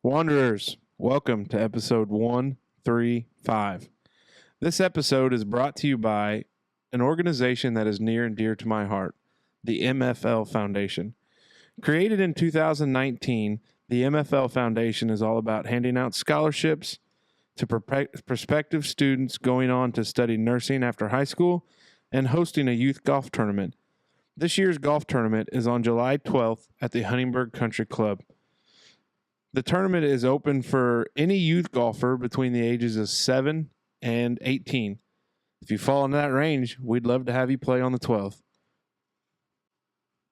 Wanderers, welcome to episode 135. This episode is brought to you by an organization that is near and dear to my heart, the MFL Foundation. Created in 2019, the MFL Foundation is all about handing out scholarships to prospective students going on to study nursing after high school and hosting a youth golf tournament. This year's golf tournament is on July 12th at the Huntingburg Country Club. The tournament is open for any youth golfer between the ages of 7 and 18. If you fall in that range, we'd love to have you play on the 12th.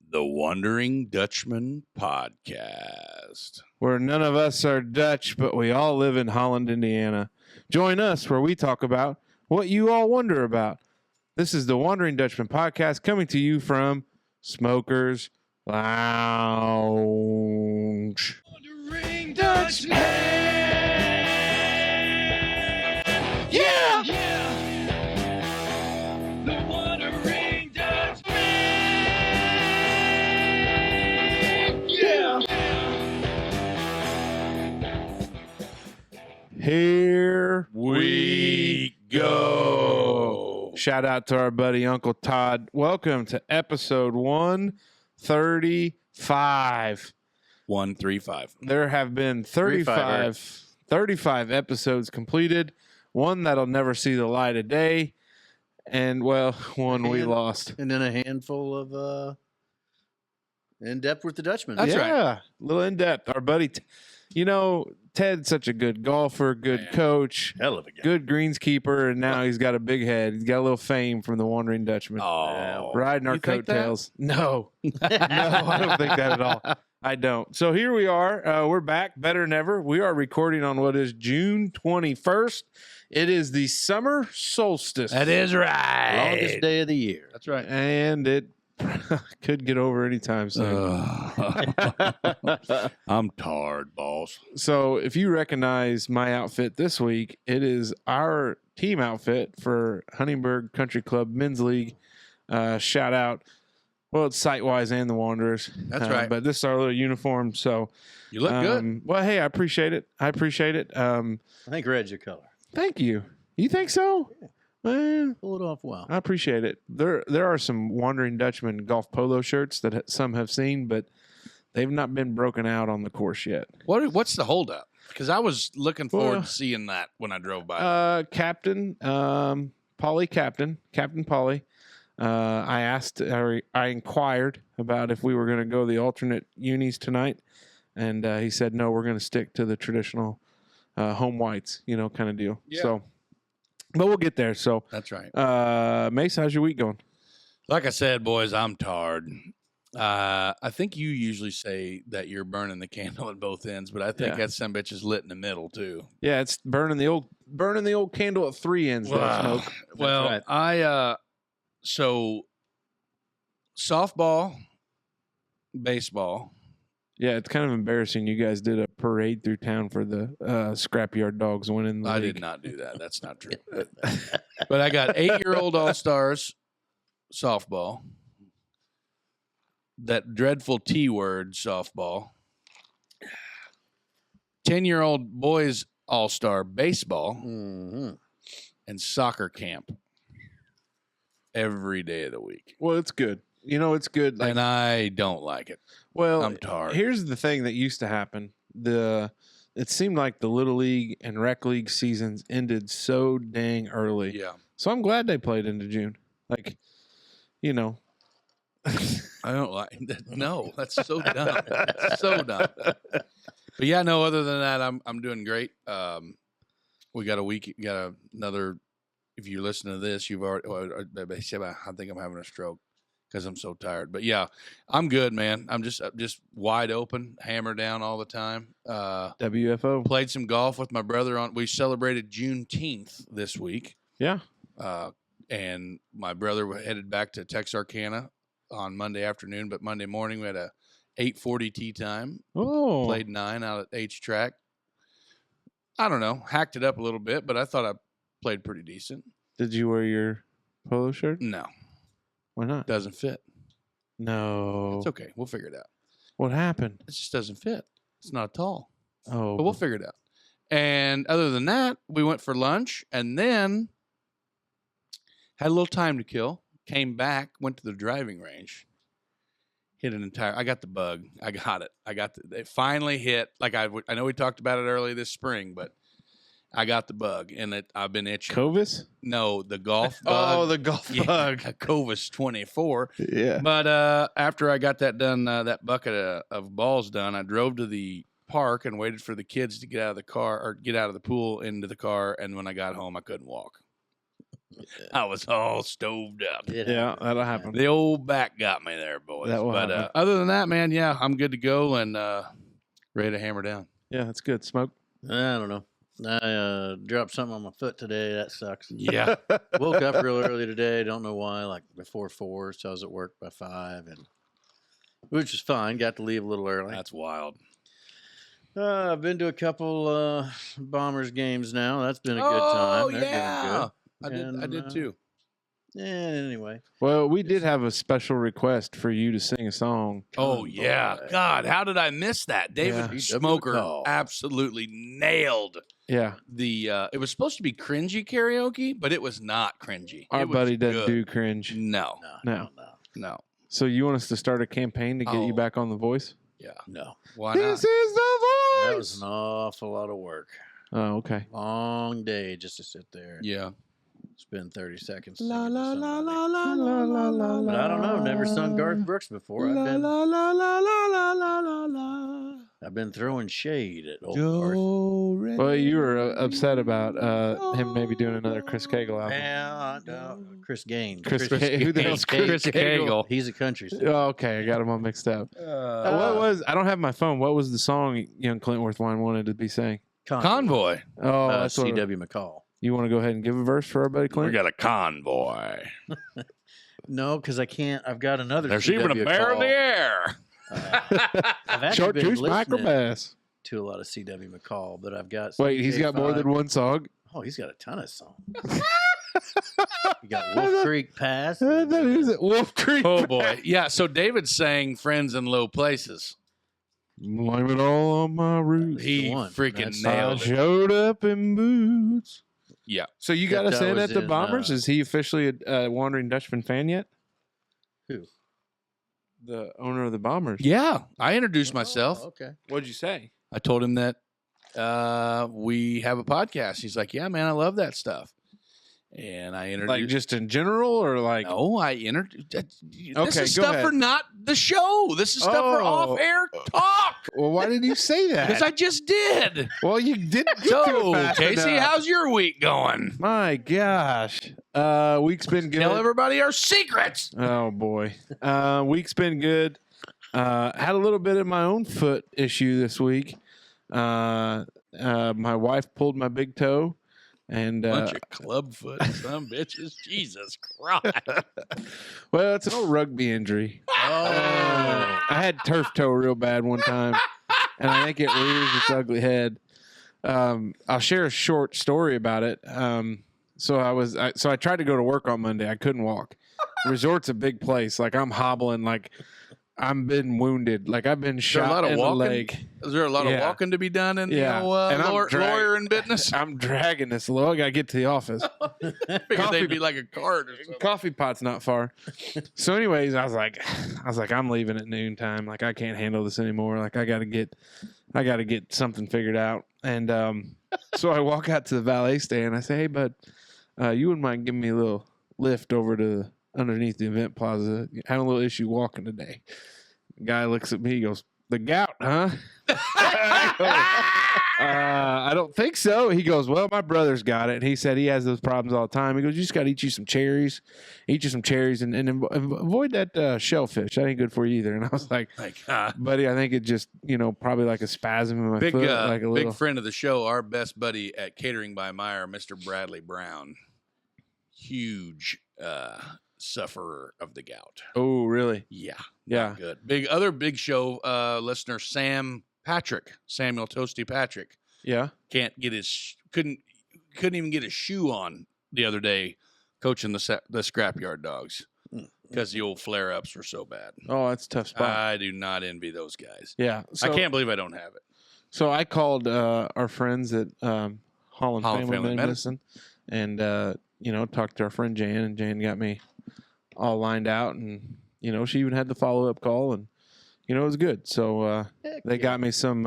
The Wondering Dutchmen podcast, where none of us are Dutch, but we all live in Holland, Indiana. Join us where we talk about what you all wonder about. This is the Wondering Dutchmen podcast coming to you from Smokers Lounge. Wondering Dutchmen! Yeah! The Wondering Dutchmen! Yeah! Here We go! Shout out to our buddy Uncle Todd. Welcome to episode 135. 135. There have been 35 episodes completed. One that'll never see the light of day. And, well, one we lost. And then a handful of in depth with the Dutchman. That's right. Yeah, a little in depth. Our buddy, Ted's such a good golfer, good coach, Hell of a guy. good greenskeeper, and now he's got a big head. He's got a little fame from the Wandering Dutchman. Oh. Riding our You think that? coattails. No, I don't think that at all. I don't. So here we are. We're back better than ever. We are recording on what is June 21st. It is the summer solstice. That is right. Longest day of the year. That's right. And it could get over anytime soon. I'm tired, boss. So if you recognize my outfit this week, it is our team outfit for Huntingburg Country Club Men's League. Shout out. Well, it's Sightwise and the Wanderers. That's right. But this is our little uniform. So You look good. Well, hey, I appreciate it. I think red's your color. Thank you. You think so? Yeah. Well, Pull it off well. I appreciate it. There are some Wandering Dutchman golf polo shirts that some have seen, but they've not been broken out on the course yet. What's the holdup? Because I was looking forward Well, to seeing that when I drove by. Captain Polly. I inquired about if we were going to go the alternate unis tonight, and he said no, we're going to stick to the traditional home whites, kind of deal. Yeah. So, but we'll get there. So, That's right. Mace, how's your week going? Like I said, boys, I'm tired. I think you usually say that you're burning the candle at both ends, but I think that some bitch is lit in the middle too. Yeah, it's burning the old candle at three ends. That smoke. Well, right. So softball, baseball. Yeah, it's kind of embarrassing. You guys did a parade through town for the scrapyard dogs winning the I league. did not do that. That's not true. But I got 8-year-old all-stars softball. That dreadful T word softball. 10-year-old boys all-star baseball Mm-hmm. and soccer camp every day of the week. Well, it's good. It's good. Like, And I don't like it. well, I'm tired. here's the thing that used to happen. It seemed like the Little League and Rec League seasons ended so dang early. Yeah. So I'm glad they played into June. Like, I don't like that. No, that's so dumb. So dumb. But yeah, no, other than that, I'm doing great. We got a week, another, if you listen to this, you've already, I think I'm having a stroke because I'm so tired. But yeah, I'm good, man. I'm just wide open, hammer down all the time. WFO. Played some golf with my brother we celebrated Juneteenth this week. Yeah. And my brother headed back to Texarkana on Monday afternoon, but Monday morning we had a 8:40 tee time. Oh. Played 9 out at H track. I don't know, hacked it up a little bit, but I thought I played pretty decent. Did you wear your polo shirt? No, Why not? doesn't fit. No. It's okay. We'll figure it out. What happened? It just doesn't fit. It's not tall. Oh, but we'll figure it out. And other than that, we went for lunch and then had a little time to kill. Came back, went to the driving range, hit an entire. I got the bug. I got it. It finally hit. Like I know we talked about it early this spring, but I got the bug, and I've been itching. Covis? No, the golf bug. Oh, the golf bug. A Covis 24. Yeah. But after I got that done, that bucket of balls done, I drove to the park and waited for the kids to get out of the car or get out of the pool into the car. And when I got home, I couldn't walk. I was all stoved up. Yeah, that'll happen. The old back got me there, boys. That will But happen. other than that, man, yeah, I'm good to go and ready to hammer down. Yeah, that's good. Smoke. I don't know. I dropped something on my foot today. That sucks. Yeah. Woke up real early today. Don't know why. Like before 4, so I was at work by 5, and which is fine. Got to leave a little early. That's wild. I've been to a couple Bombers games now. That's been a good time. They're doing good. I did And, too. Yeah. Anyway. Well, we did have a special request for you to sing a song. Oh yeah, boy. God, how did I miss that? David Yeah. Smoker McCall. absolutely nailed Yeah. the. It was supposed to be cringy karaoke, but it was not cringy. Our It was buddy doesn't good. do cringe. No, No. no, So you want us to start a campaign to get you Oh. back on The Voice? yeah. No. Why This not? is The That Voice! was an awful lot of work. Oh, okay. Long day just to sit there and Yeah. spend 30 seconds. La singing to la la somebody. la la la la la. But I don't know. Never sung Garth Brooks before. La la la la la la la la la. I've been throwing shade at old Garth. Well, you were upset about him maybe doing another Chris Cagle album. Yeah, Chris Gaines. Chris Cagle. Who the hell's Chris Cagle? He's a country singer. Oh, okay, I got him all mixed up. What was? I don't have my phone. What was the song young Clint Worthwine wanted to be sang? Convoy. Oh, that's what C.W. McCall. you want to go ahead and give a verse for our buddy Clint? We got a convoy. No, because I can't. I've got another. There's even a C.W. bear in the McCall. air. I've actually Short been juice listening microbass. to a lot of C.W. McCall, but I've got. Wait, he's got more than one song. Oh, he's got a ton of songs. You got Wolf Creek Pass. That is it. Wolf Creek. Oh boy. Yeah. So David sang "Friends in Low Places." Blame it all on my roots. He the one. freaking That's- I nailed it. showed up in boots. Yeah. So you got us Except I in was at the in, Bombers? Is he officially a Wandering Dutchman fan yet? Who? The owner of the Bombers. Yeah. I introduced myself. Oh, okay. What'd you say? I told him that we have a podcast. He's like, "Yeah, man, I love that stuff." And I introduced. Like just in general, or like? No, I introduced. This Okay, is go stuff ahead. for not the show. This is stuff for Oh. off-air talk. Well, why did you say Because that? I just did. Well, you didn't get to So, it fast Casey, enough. how's your week going? My gosh, week's been good. Tell everybody our secrets. Oh boy, week's been good. Had a little bit of my own foot issue this week. My wife pulled my big toe, and Bunch of clubfoot, some bitches. Jesus Christ. well, it's an old rugby injury. Oh. I had turf toe real bad one time, and I think it rears its ugly head. I'll share a short story about it. So I tried to go to work on Monday. I couldn't walk. Resort's a big place. Like I'm hobbling. Like I've been wounded. Like I've been Is there a shot lot of in the walking? leg. Is there a lot of Yeah. walking to be done in Yeah. the old, And I'm lawyer in business? I'm dragging this low. I gotta get to the office. Figured Coffee- they'd be like a cart or something. Coffee pot's not far. So, anyways, I was like, I'm leaving at noontime. Like, I can't handle this anymore. Like, I gotta get something figured out. And so I walk out to the valet stand. I say, hey, bud, you wouldn't mind giving me a little lift over to underneath the event plaza? Having a little issue walking today. The guy looks at me. He goes, the gout, huh? I don't think so. He goes, well, my brother's got it. And he said he has those problems all the time. He goes, you just got to eat you some cherries. Eat you some cherries and avoid that shellfish. That ain't good for you either. And I was like, buddy, I think it just, probably like a spasm in my big, foot. Like a little. big friend of the show, our best buddy at Catering by Meyer, Mr. Bradley Brown. Huge sufferer of the gout. Oh, really? Yeah. Yeah. Good. Other big show listener, Samuel Toasty Patrick, Yeah. couldn't even get his shoe on the other day coaching the scrapyard dogs because the old flare-ups were so bad. Oh, that's a tough spot. I do not envy those guys. yeah. I can't believe I don't have it. So I called our friends at Holland Family Medicine and, talked to our friend Jan, and Jan got me all lined out. And, she even had the follow-up call, and, it was good. So they got me some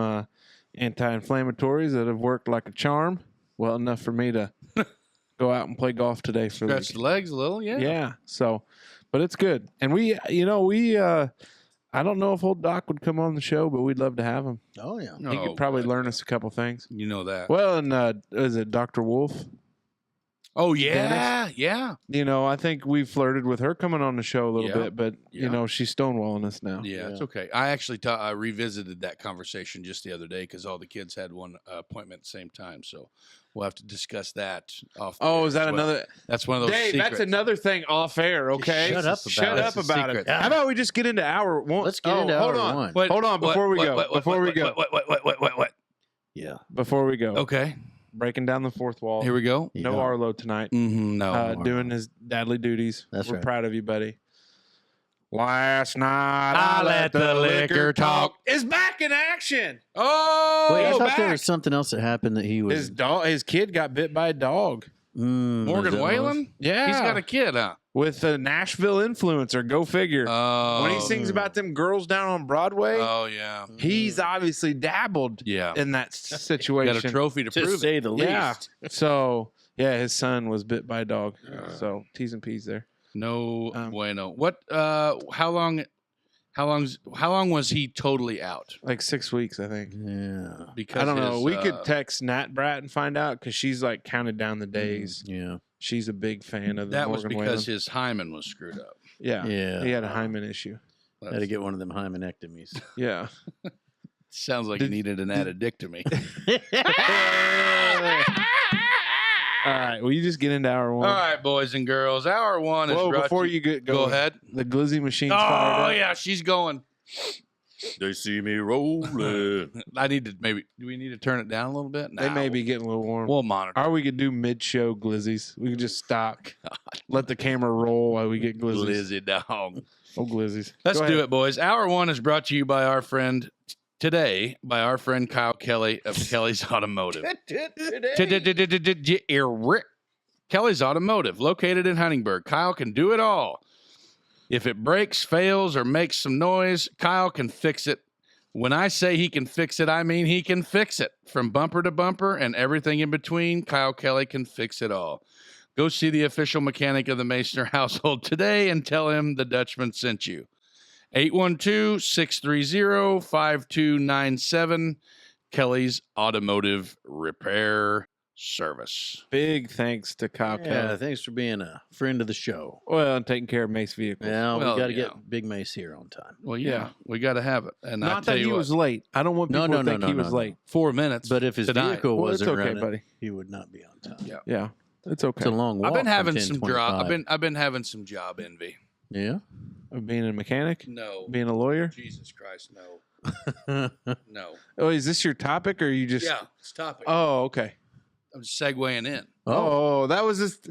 anti-inflammatories that have worked like a charm. Well, enough for me to go out and play golf today. For Scratch the legs a little, yeah. Yeah. So, but it's good. And we I don't know if old Doc would come on the show, but we'd love to have him. Oh, yeah. He could probably learn us a couple things. You know that. Well, and is it Dr. Wolf? Oh, yeah. Dennis? Yeah. I think we flirted with her coming on the show a little bit, but, she's stonewalling us now. Yeah, it's okay. I actually I revisited that conversation just the other day because all the kids had one appointment at the same time. So we'll have to discuss that off the air Is that as well. another? That's one of those Dave, secrets. that's another thing off air, okay? Shut up about it. it. How about we just get into hour one? Let's get into hold hour on. one. What- Hold on, before we go. What? Yeah. Before we go. Okay, Breaking down the fourth wall. here we go. No Yeah. Arlo tonight. No. Doing his dadly duties. That's We're right. proud of you, buddy. Last night I let the liquor talk. Is back in action. Oh, Wait, I thought back. there was something else that happened that he was. His kid got bit by a dog. Morgan Whalen? Yeah, He's got a kid, huh? with a Nashville influencer. Go figure. Oh. When he sings about them girls down on Broadway, Oh, yeah. he's obviously dabbled Yeah. in that situation. Got a trophy to to prove it. say the least. Yeah. So his son was bit by a dog. So T's and P's there. No bueno. What? How long was he totally out? Like 6 weeks, I think. Yeah. Because I don't know. his, We could text Nat Brat and find out because she's like counted down the days. Yeah. She's a big fan of the that was Morgan because Whalen. his hymen was screwed up. Yeah. Yeah. He had a hymen issue. Had to get one of them hymenectomies. Yeah. Sounds like he needed an addictomy. All right. Will you just get into hour one? All right, boys and girls. Hour one is Whoa, brought before to you get go going, ahead. The glizzy machine's fired Oh up. yeah, she's going. They see me rolling. I need to maybe. Do we need to turn it down a little bit? They may No. be getting a little warm. We'll monitor. Or we could do mid-show glizzies. We could just stop, let the camera roll while we get glizzies. Glizzy dog. Oh, glizzies. Let's Go do ahead. it, boys. Hour one is brought to you by our friend today, by our friend Kyle Kelly of Kelly's Automotive. Kelly's Automotive, located in Huntingburg. Kyle can do it all. If it breaks, fails, or makes some noise, Kyle can fix it. When I say he can fix it, I mean he can fix it. From bumper to bumper and everything in between, Kyle Kelly can fix it all. Go see the official mechanic of the Masner household today and tell him the Dutchman sent you. 812-630-5297, Kelly's Automotive Repair Service. Big thanks to Kyle Yeah, Kelly. thanks for being a friend of the show. Well, and taking care of Mace vehicles. Yeah, Well, we got to yeah. get Big Mace here on time. Well, Yeah. yeah, we got to have it. And I Not tell that you he what, was late. I don't want No, people no, to no, think no, he no, was no. late. 4 minutes. But if his tonight. vehicle Well, it's wasn't okay, running, buddy. he would not be on time. Yeah. Yeah, it's okay. It's a long walk. I've been having from some 10:25. I've been having some job envy. Yeah. Of being a mechanic, No, being a lawyer. Jesus Christ, no, no. Oh, is this your topic, or you just? Yeah, it's topic. Oh, okay. I'm just segueing in. Oh, that was just.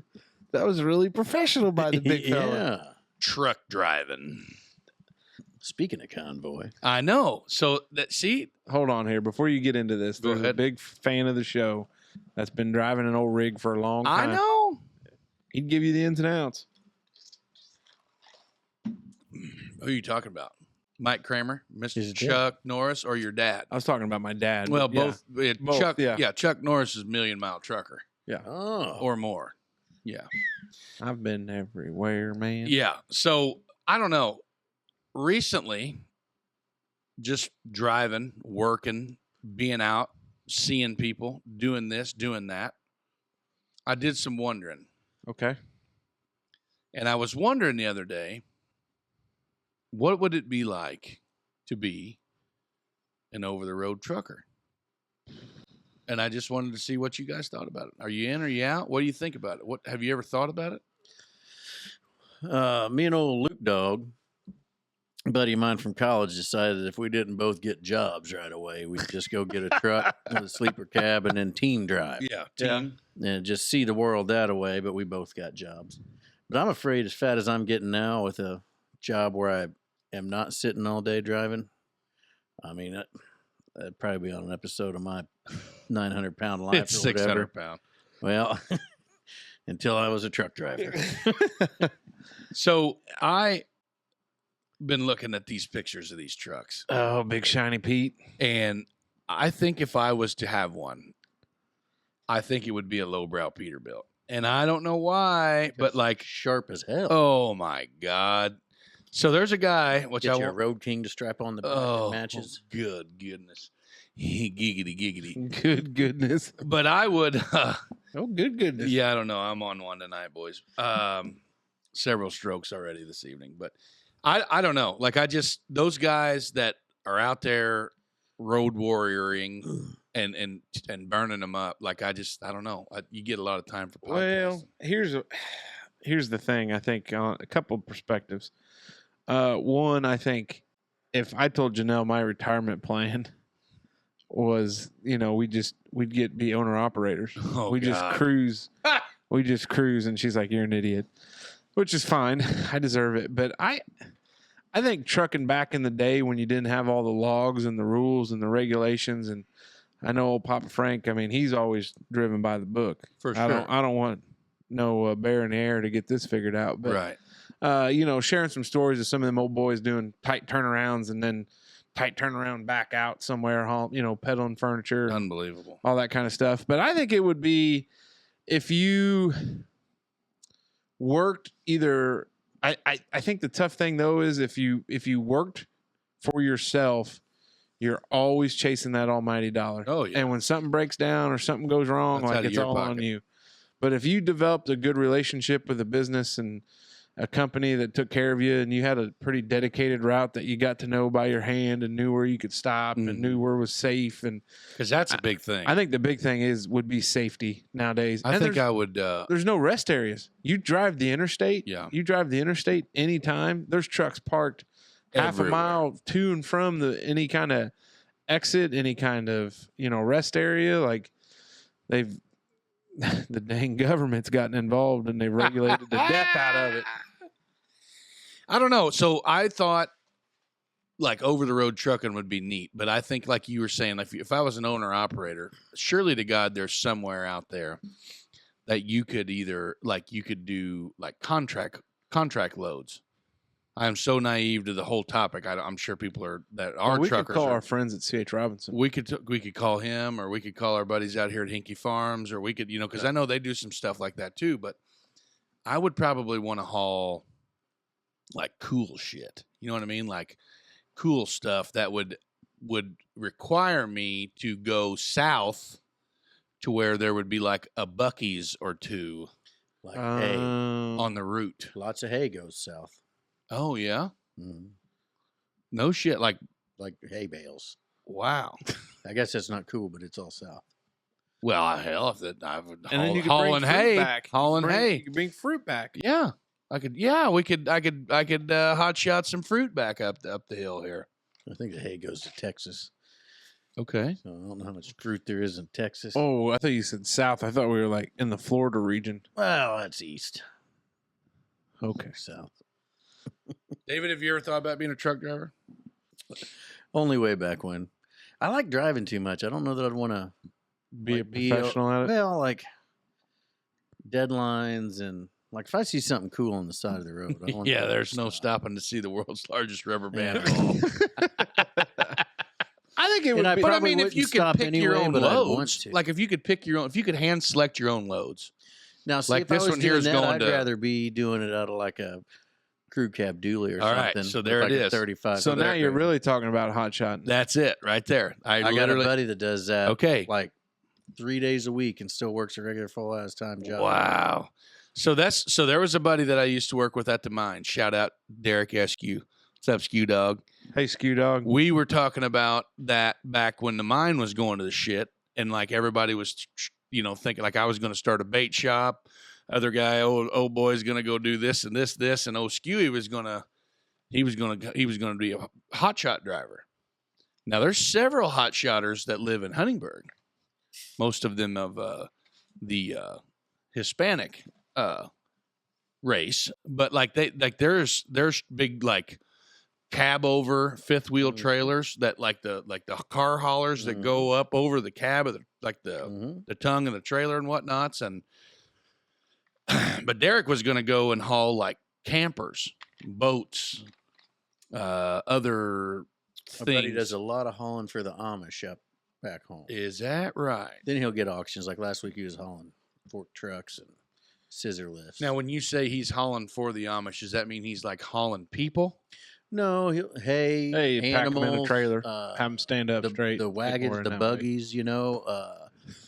That was really professional by the big fella. Yeah. Truck driving. Speaking of convoy, I know. So that see, Hold on here before you get into this. Go There's a ahead. big fan of the show that's been driving an old rig for a long I time. know. He'd give you the ins and outs. Who are you talking about? Mike Kramer, Mr. His dad. Chuck Norris, or your dad? I was talking about my dad. Well, but yeah. both. Both, Chuck. yeah. Yeah, Chuck Norris is $1 Million Mile Trucker oh, or more. Yeah. I've been everywhere, man. Yeah. So I don't know. Recently, just driving, working, being out, seeing people, doing this, doing that, I did some wondering. Okay. And I was wondering the other day, what would it be like to be an over-the-road trucker? And I just wanted to see what you guys thought about it. Are you in? Are you out? What do you think about it? What have you ever thought about it? me and old Luke Dog, a buddy of mine from college, decided if we didn't both get jobs right away, we'd just go get a truck with a sleeper cab and then team drive Yeah, Yeah. team. and just see the world that way. But we both got jobs. But I'm afraid, as fat as I'm getting now, with a job where I am not sitting all day driving, I mean, That'd probably be on an episode of my 900-pound life It's or whatever. 600 pound. Well, until I was a truck driver. So I been looking at these pictures of these trucks, Oh, big shiny Pete. and I think if I was to have one, I think it would be a lowbrow Peterbilt. And I don't know why, but like, Sharp as hell. oh my God. So there's a guy, which Get I you a want. Road King to strap on the back that matches. Good goodness. Giggity. Good goodness. But I would, Oh, good goodness. yeah, I don't know. I'm on one tonight, boys. Several strokes already this evening, but I don't know. Like those guys that are out there road warrioring and burning them up. Like I don't know. You get a lot of time for podcasts. Well, here's the thing. I think a couple of perspectives. One, I think if I told Janelle my retirement plan was, we'd be owner operators. Oh, we just God. cruise. We just cruise, and she's like, "You're an idiot," which is fine. I deserve it, but I think trucking back in the day when you didn't have all the logs and the rules and the regulations, and I know old Papa Frank. I mean, he's always driven by the book. For sure. I don't want no bear in the air to get this figured out, but Right. sharing some stories of some of them old boys doing tight turnarounds and then tight turnaround back out somewhere, peddling furniture, Unbelievable. all that kind of stuff. But I think it would be if you worked either. I think the tough thing though is if you worked for yourself, you're always chasing that almighty dollar. Oh, yeah. And when something breaks down or something goes wrong, That's out like of it's your all on pocket. you. But if you developed a good relationship with a business and a company that took care of you, and you had a pretty dedicated route that you got to know by your hand and knew where you could stop and knew where was safe, and Because that's a big thing. I think the big thing would be safety nowadays. I And think there's- I would. there's no rest areas. You drive the interstate. Yeah. You drive the interstate anytime. There's trucks parked half a Everywhere. mile to and from any kind of exit, any kind of rest area. Like they've the dang government's gotten involved and they've regulated the death out of it. I don't know. So I thought like over the road trucking would be neat, but I think like you were saying, if I was an owner operator, surely to God there's somewhere out there that you could either do like contract loads. I am so naive to the whole topic. I'm sure people are We truckers. could call are- our friends at CH Robinson. We could call him, or we could call our buddies out here at Hinky Farms, or we could, because I know they do some stuff like that too. But I would probably want to haul like cool shit. You know what I mean? Like cool stuff that would require me to go south to where there would be like a Buc-ee's or two Like hay. on the route. Lots of hay goes south. Oh yeah, Mm. no shit. Like Like hay bales. wow. I guess that's not cool, but it's all south. Well, hell, if that I would And then you could hauling bring fruit hay, back. hauling hay. You could bring fruit back. Yeah, I could. Yeah, we could. I could hot shot some fruit back up the hill here. I think the hay goes to Texas. Okay. So I don't know how much fruit there is in Texas. Oh, I thought you said south. I thought we were like in the Florida region. Well, that's east. Okay. South. David, have you ever thought about being a truck driver? Only way back when. I like driving too much. I don't know that I'd want to Be a professional at it. Well, like deadlines and like if I see something cool on the side of the road, I want Yeah, to there's no stop. stopping to see the world's largest rubber band. Yeah. ball. I think it would And I be. But I probably mean, if wouldn't you could stop pick your anyway, own but I'd want loads, to. like if you could pick your own, if you could hand select your own loads. Now, see, like if I this was one here doing is that, going I'd to- rather be doing it out of like a crew cab dually or All right, something. so with there like it a is. 35. So now there- you're really talking about hot shot. That's it right there. I got a literally- buddy that does that. Okay. Like 3 days a week and still works a regular full ass time job. Wow. So there was a buddy that I used to work with at the mine. Shout out Derek Eskew. What's up, Skew Dog? Hey, Skew Dog. We were talking about that back when the mine was going to the shit, and like everybody was, thinking like I was going to start a bait shop. Other guy, old boy's going to go do this and this, and old Skewy was going to be a hot shot driver. Now there's several hot shotters that live in Huntingburg. Most of them of the Hispanic race, but like there's big like cab over fifth wheel trailers that like the car haulers that go up over the cab of the tongue of the trailer and whatnots. And but Derek was going to go and haul like campers, boats, other I bet he things. does a lot of hauling for the Amish up back home. Is that right? Then he'll get auctions. Like last week, he was hauling fork trucks and scissor lifts. Now, when you say he's hauling for the Amish, does that mean he's like hauling people? No, Hey, pack them in a animals, trailer, have them stand up straight. the wagons, the buggies,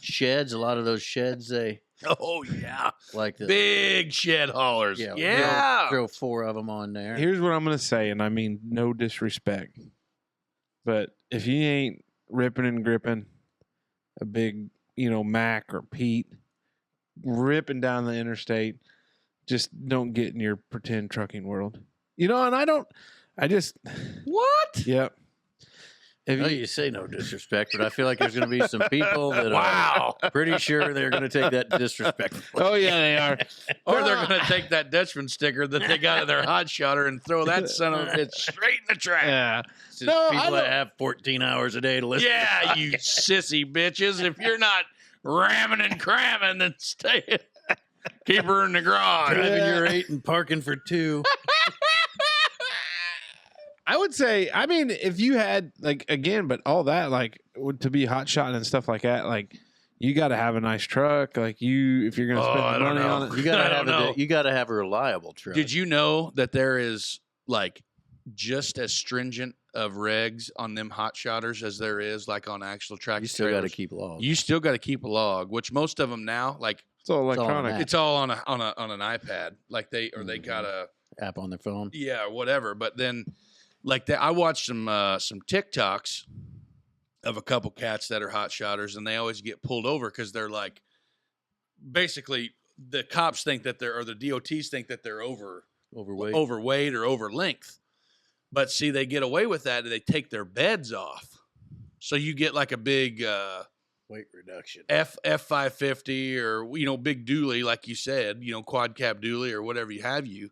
sheds. A lot of those sheds, they Oh yeah, like the big shed haulers. yeah, Yeah. throw 4 of them on there. Here's what I'm gonna say, and I mean no disrespect, but if you ain't ripping and gripping a big, Mac or Pete, ripping down the interstate, just don't get in your pretend trucking world. And What? Yep. I know you say no disrespect, but I feel like there's going to be some people that Wow. are pretty sure they're going to take that disrespect. Oh yeah, they are. Or they're going to take that Dutchman sticker that they got in their hot shotter and throw that son of a bitch straight in the trash. Yeah. It's just No, I people that don't- have 14 hours a day to listen. Yeah, you sissy bitches. If you're not ramming and cramming, then stay. Keep her in the garage. Driving your 8 and parking for 2. I would say, I mean, if you had but all that to be hot shotting and stuff like that, you got to have a nice truck. If you're gonna Oh, spend I the don't money know. on it, You got I to don't have know. you got to have a reliable truck. Did you know that there is just as stringent of regs on them hot shotters as there is on actual tractor You still got to trailers? keep logs. You still got to keep a log, which most of them now it's all all on electronic. that. it's all on an iPad. They got a app on their phone. yeah, whatever. But then I watched some TikToks of a couple cats that are hot shotters, and they always get pulled over because they're basically the cops think that or the DOTs think that they're overweight or over length. But see, they get away with that and they take their beds off. So you get a big Weight reduction. F550 or big dually, like you said, quad cab dually or whatever you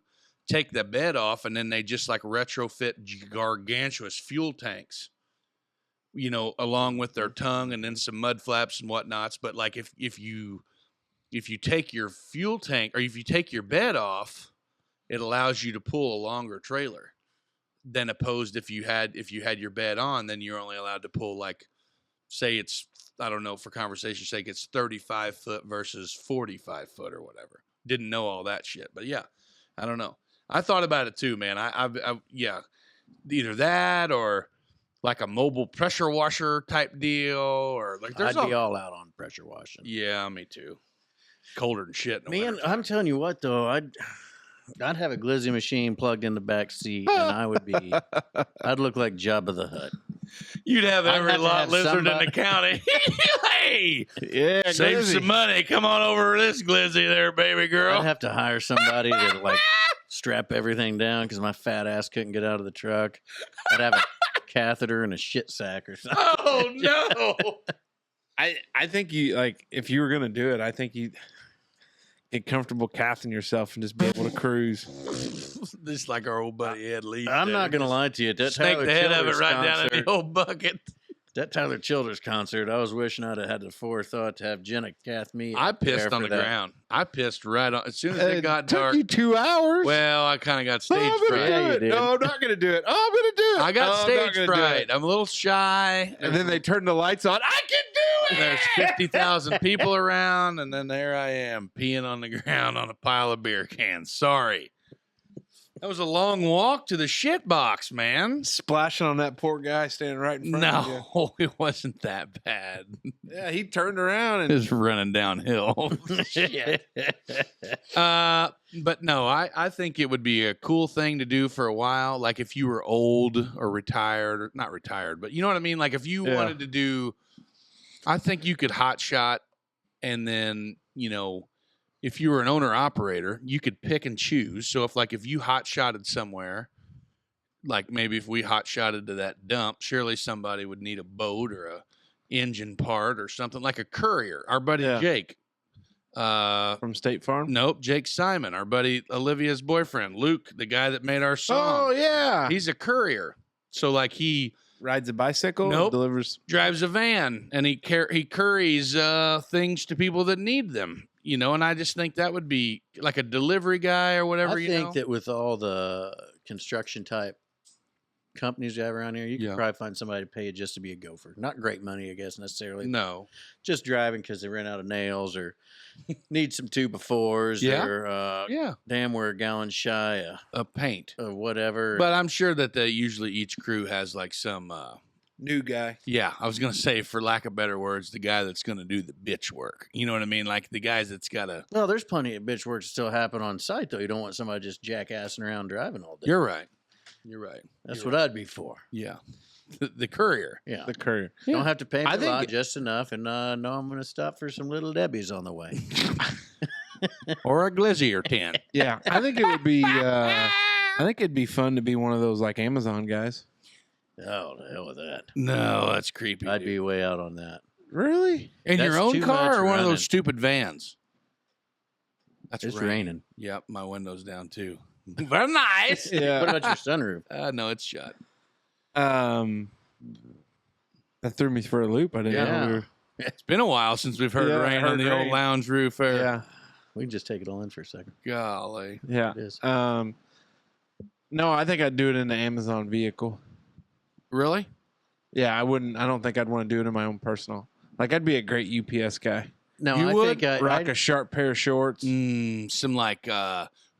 take the bed off, and then they just retrofit gargantuous fuel tanks, along with their tongue and then some mud flaps and whatnots. But if you take your fuel tank or if you take your bed off, it allows you to pull a longer trailer than opposed if you had your bed on, then you're only allowed to pull say it's, I don't know, for conversation's sake, it's 35 foot versus 45 foot or whatever. Didn't know all that shit, but yeah, I don't know. I thought about it too, man. Yeah, either that or a mobile pressure washer type deal, or I'd be all out on pressure washing. Yeah, me too. Colder than shit. In the Man, winter. I'm telling you what though, I'd have a glizzy machine plugged in the back seat, and I'd look like Jabba the Hutt. You'd have I'd every have to lot have lizard in somebody- the county. Hey, Yeah, save glizzy. some money. Come on over to this glizzy there, baby girl. I'd have to hire somebody to strap everything down because my fat ass couldn't get out of the truck. I'd have a catheter and a shit sack or something. Oh no! I think you if you were gonna do it, I think you get comfortable cathing yourself and just be able to cruise. Just like our old buddy Ed Lee. I'm not gonna lie to you. That Snake Tyler the head of it Childers right down in concert, the old bucket. that Tyler Childers concert, I was wishing I'd have had the forethought to have Jenna cath me. I up there pissed on for the that. ground. I pissed right on as soon as it got took dark. you 2 hours. Well, I kind of got No, stage I'm gonna fright. Yeah, do you it. did. No, I'm not gonna do it. Oh, I'm gonna do it. I got Oh, I'm not stage gonna do fright. it. I'm a little shy. And then they turned the lights on. I can do it. There's 50,000 people around, and then there I am peeing on the ground on a pile of beer cans. Sorry. That was a long walk to the shit box, man. Splashing on that poor guy standing right in front of you. No, it wasn't that bad. Yeah, he turned around and It's running downhill. But no, I think it would be a cool thing to do for a while. Like if you were old or retired, or not retired, but you know what I mean? Like if you wanted to do, I think you could hot shot and then, if you were an owner operator, you could pick and choose. So if you hot shotted somewhere, like maybe if we hot shotted to that dump, surely somebody would need a boat or a engine part or something like a courier. Our buddy Yeah. Jake From State Farm? Nope, Jake Simon, our buddy Olivia's boyfriend. Luke, the guy that made our song. Oh, yeah. He's a courier. So, like, he rides a bicycle? Nope. Delivers. Drives a van, and he curries things to people that need them. You know, and I just think that would be like a delivery guy or whatever. I think that with all the construction type companies you have around here, you can probably find somebody to pay you just to be a gopher. Not great money, I guess, necessarily. No. Just driving because they ran out of nails or need some 2x4s or damn, we're a gallon shy of paint or whatever. But I'm sure that usually each crew has like some new guy. Yeah, I was gonna say, for lack of better words, the guy that's gonna do the bitch work. You know what I mean? Like the guys that's gotta. Well, there's plenty of bitch work to still happen on site, though. You don't want somebody just jackassing around driving all day. You're right. You're right. That's what I'd be for. Yeah, the courier. Yeah, the courier. You don't have to pay me a lot, just enough, and no, I'm gonna stop for some little Debbie's on the way, or a glizzy or 10. Yeah, I think it would be. I think it'd be fun to be one of those like Amazon guys. Oh, the hell with that. No, that's creepy. I'd be way out on that. Really? In your own car or one of those stupid vans? It's raining. Yep, my window's down too. Very nice. Yeah. What about your sunroof? No, it's shut. That threw me for a loop. I didn't know. It's been a while since we've heard rain on the old lounge roof. Yeah. We can just take it all in for a second. Golly. Yeah. It is. No, I think I'd do it in the Amazon vehicle. Really? Yeah, I wouldn't. I don't think I'd want to do it in my own personal. Like, I'd be a great UPS guy. No, you I would think rock a sharp pair of shorts. Some like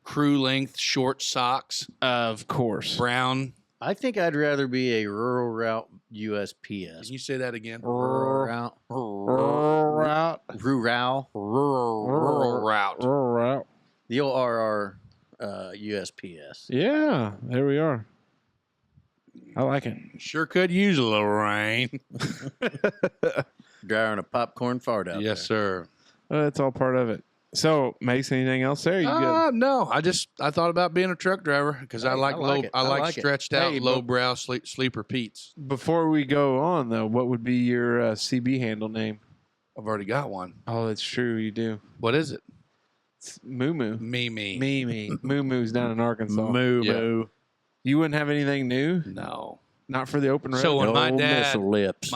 crew length short socks. Of course. Brown. I think I'd rather be a rural route USPS. Can you say that again? Rural route. Rural route. Rural. Rural route. Rural route. The old RR USPS. Yeah, there we are. I like it. Sure could use a little rain. Drying a popcorn fart out there. Yes, sir. That's all part of it. So, Mace, anything else there? You good? No. I thought about being a truck driver because I like stretched out, lowbrow sleeper Pete's. Before we go on, though, what would be your CB handle name? I've already got one. Oh, that's true. You do. What is it? It's Moo Moo. Mimi. Moo Moo's down in Arkansas. Moo Moo. You wouldn't have anything new? No. Not for the open road? So when my dad, missile lips.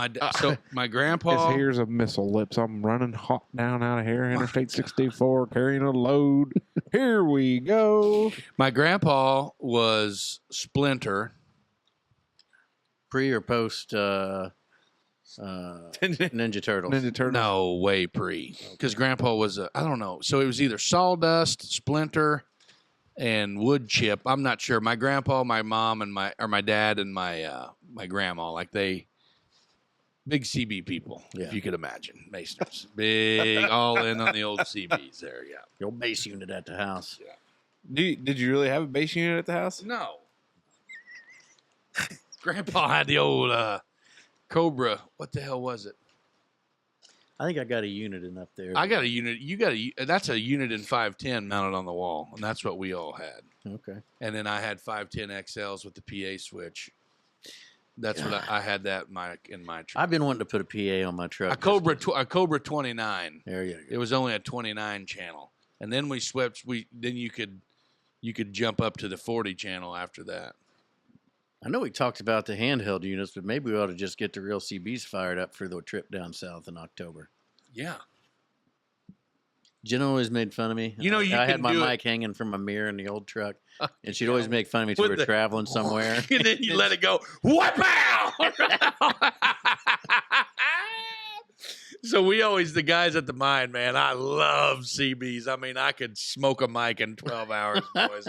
my grandpa, here's a missile lips. I'm running hot down out of here. Interstate 64, carrying a load. Here we go. My grandpa was Splinter. Pre or post Ninja Turtles? Ninja Turtles. No, way pre. Because grandpa was, I don't know. So it was either Sawdust, Splinter, and Wood Chip. I'm not sure. My grandpa, my mom, and my dad and my grandma, like big CB people, if you could imagine. Masoners. Big, all in on the old CBs there, yeah. Your base unit at the house. Yeah. Did you really have a base unit at the house? No. Grandpa had the old Cobra. What the hell was it? I think I got a unit in up there. I got a unit. You got that's a unit in 510 mounted on the wall, and that's what we all had. Okay. And then I had 510 XLs with the PA switch. That's what I had that in my truck. I've been wanting to put a PA on my truck. A Cobra 29. There you go. It was only a 29 channel, and then we swept. Then you could jump up to the 40 channel after that. I know we talked about the handheld units, but maybe we ought to just get the real CBs fired up for the trip down south in October. Yeah. Jen always made fun of me. You know, I had my mic hanging from my mirror in the old truck, and she'd always make fun of me till we were traveling somewhere. And then you let it go. Wow! So we always, the guys at the mine, man, I love CBs. I mean, I could smoke a mic in 12 hours, boys.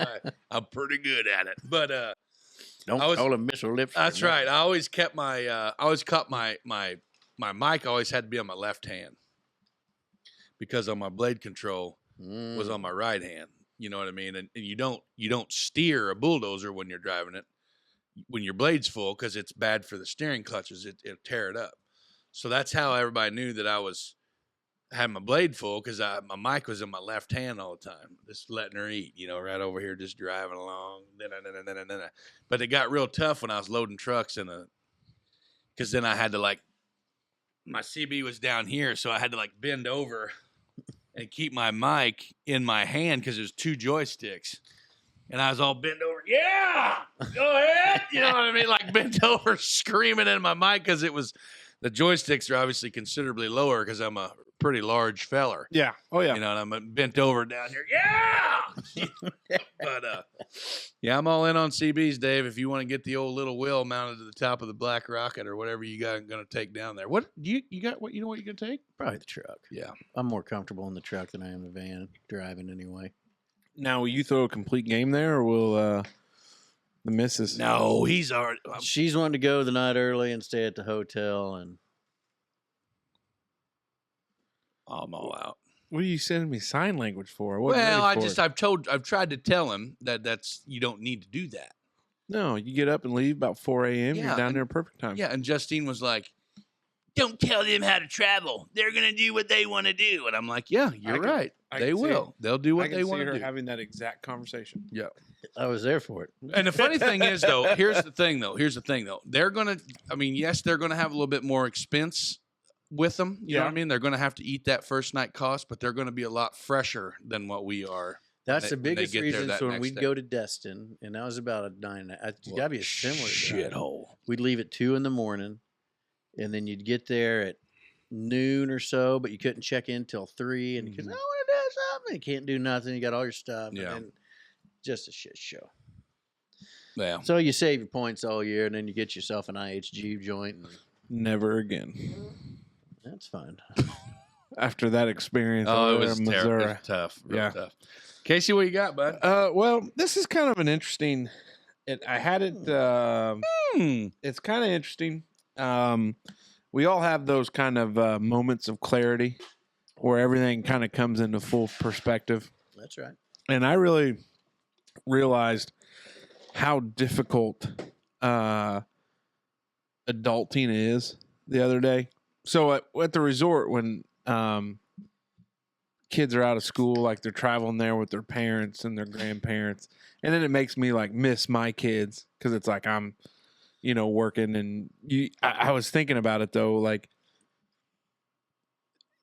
I'm pretty good at it. But don't call them missile lips. That's right. I always kept my my mic always had to be on my left hand because on my blade control was on my right hand. You know what I mean? And you don't steer a bulldozer when you're driving it when your blade's full because it's bad for the steering clutches. It'll tear it up. So that's how everybody knew that I had my blade full because my mic was in my left hand all the time, just letting her eat, right over here, just driving along. But it got real tough when I was loading trucks because then I had to my CB was down here, so I had to bend over and keep my mic in my hand because there's 2 joysticks. And I was all bent over. Yeah, go ahead. You know what I mean? Like bent over, screaming in my mic because the joysticks are obviously considerably lower because I'm a pretty large feller. Yeah. Oh yeah. You know, and I'm bent over down here. Yeah. But yeah, I'm all in on CBs, Dave. If you want to get the old little wheel mounted to the top of the Black Rocket or whatever you got going to take down there. What you got? What you know? What you're going to take? Probably the truck. Yeah. I'm more comfortable in the truck than I am the van driving anyway. Now, will you throw a complete game there, or will the missus? No, he's already. She's wanting to go the night early and stay at the hotel, and I'm all out. What are you sending me sign language for? I wasn't Well, ready for it. I've tried to tell him that's you don't need to do that. No, you get up and leave about 4 a.m. Yeah, You're down there perfect time. Yeah, and Justine was like, "Don't tell them how to travel. They're gonna do what they want to do." And I'm like, "Yeah, you're right. They will. They'll do what they want to do." Having that exact conversation. Yeah. I was there for it. And the funny thing is, though, here's the thing, though. They're gonna. I mean, yes, they're gonna have a little bit more expense with them. You know what I mean? They're gonna have to eat that first night cost, but they're gonna be a lot fresher than what we are. That's the when they biggest get there reason. that So when next we'd day. go to Destin, and that was about a 9. It's got to be a similar drive. shithole. We'd leave at 2 a.m, and then you'd get there at noon or so, but you couldn't check in till 3, and you could, I want to do something. You can't do nothing. You got all your stuff. Yeah. And just a shit show. Yeah. So you save your points all year, and then you get yourself an IHG joint. And Never again. that's fine. After that experience, Oh, it over was there in terrible. It Missouri. was tough. Real Yeah. tough. Casey, what you got, bud? Well, this is kind of an interesting. I had it. It's kind of interesting. We all have those kind of moments of clarity where everything kind of comes into full perspective. That's right. And I really realized how difficult adulting is the other day. So at the resort, when kids are out of school, like they're traveling there with their parents and their grandparents, and then it makes me like miss my kids because it's like I'm, working. And I was thinking about it though, like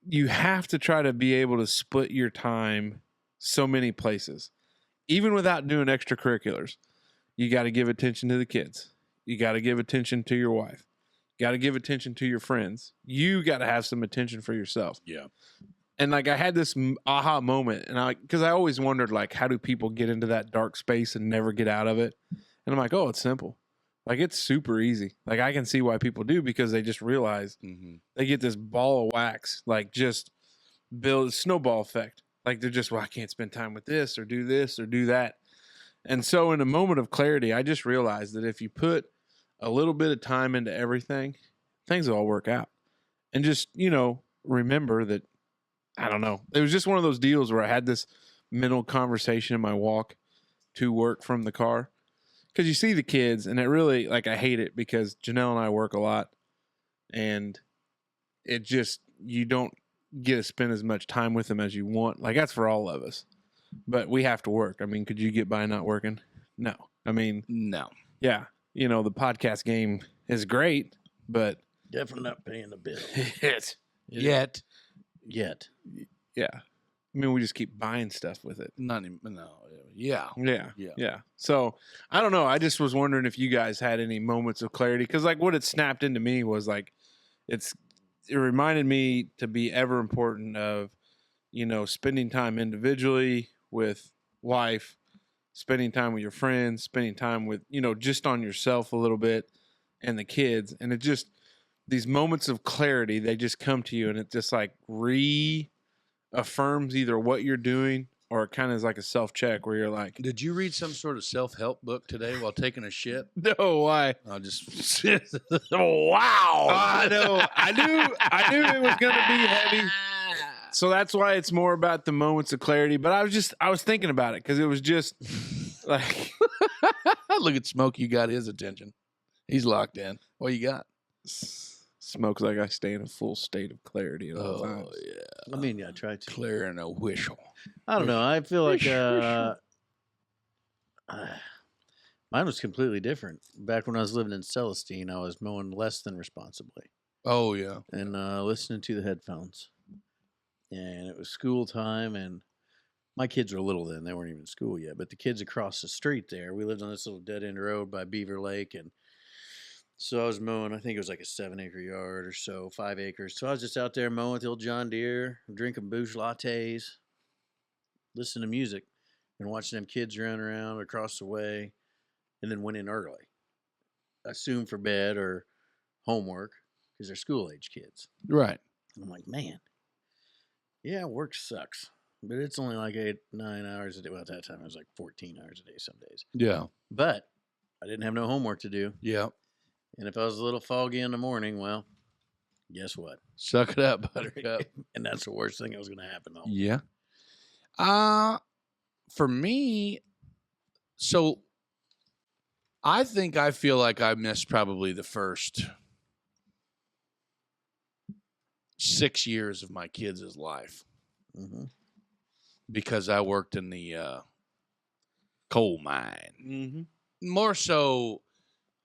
you have to try to be able to split your time so many places, even without doing extracurriculars. You got to give attention to the kids. You got to give attention to your wife. You got to give attention to your friends. You got to have some attention for yourself. Yeah. And like I had this aha moment, and because I always wondered, like, how do people get into that dark space and never get out of it? And I'm like, oh, it's simple. Like, it's super easy. Like, I can see why people do, because they just realize they get this ball of wax, like just build a snowball effect. Like, they're just, well, I can't spend time with this or do that. And so in a moment of clarity, I just realized that if you put a little bit of time into everything, things will all work out. And just, remember that, I don't know. It was just one of those deals where I had this mental conversation in my walk to work from the car. Because you see the kids, and it really, like, I hate it because Janelle and I work a lot, and it just, you don't get to spend as much time with them as you want. Like, that's for all of us. But we have to work. I mean, could you get by not working? No. I mean, No. yeah. The podcast game is great, but Definitely not paying the bill. Yet. Yeah. I mean, we just keep buying stuff with it. Not even, no. Yeah. Yeah. So I don't know. I just was wondering if you guys had any moments of clarity, because like what it snapped into me was like, it reminded me to be ever important of, spending time individually with wife, spending time with your friends, spending time with, just on yourself a little bit and the kids. And it just, these moments of clarity, they just come to you, and it just like reaffirms either what you're doing, or it kind of is like a self-check where you're like, Did you read some sort of self-help book today while taking a shit? no, why? I'll just. Wow. I know. I knew it was going to be heavy. So that's why it's more about the moments of clarity. But I was thinking about it because it was just like, Look at Smokey. You got his attention. He's locked in. What you got? Smokes like I stay in a full state of clarity at all times. Yeah. I mean, I try to. Clearing a whistle. I don't know. I feel like mine was completely different. Back when I was living in Celestine, I was mowing less than responsibly Oh, yeah. and listening to the headphones. and it was school time, and my kids were little then. They weren't even in school yet. But the kids across the street there, we lived on this little dead-end road by Beaver Lake, and so I was mowing, I think it was like a 7-acre yard or so, 5 acres. So I was just out there mowing with the old John Deere, drinking booze lattes, listening to music, and watching them kids run around across the way, and then went in early. Assume for bed or homework, because they're school-age kids. Right. And I'm like, man, yeah, work sucks. But it's only like 8-9 hours a day. Well, at that time, it was like 14 hours a day some days. Yeah. But I didn't have no homework to do. Yeah. And if I was a little foggy in the morning, well, guess what? Suck it up, buttercup. And that's the worst thing that was going to happen. Though. Yeah. For me, so I think I feel like I missed probably the first 6 years of my kids' life because I worked in the coal mine. Mm-hmm. More so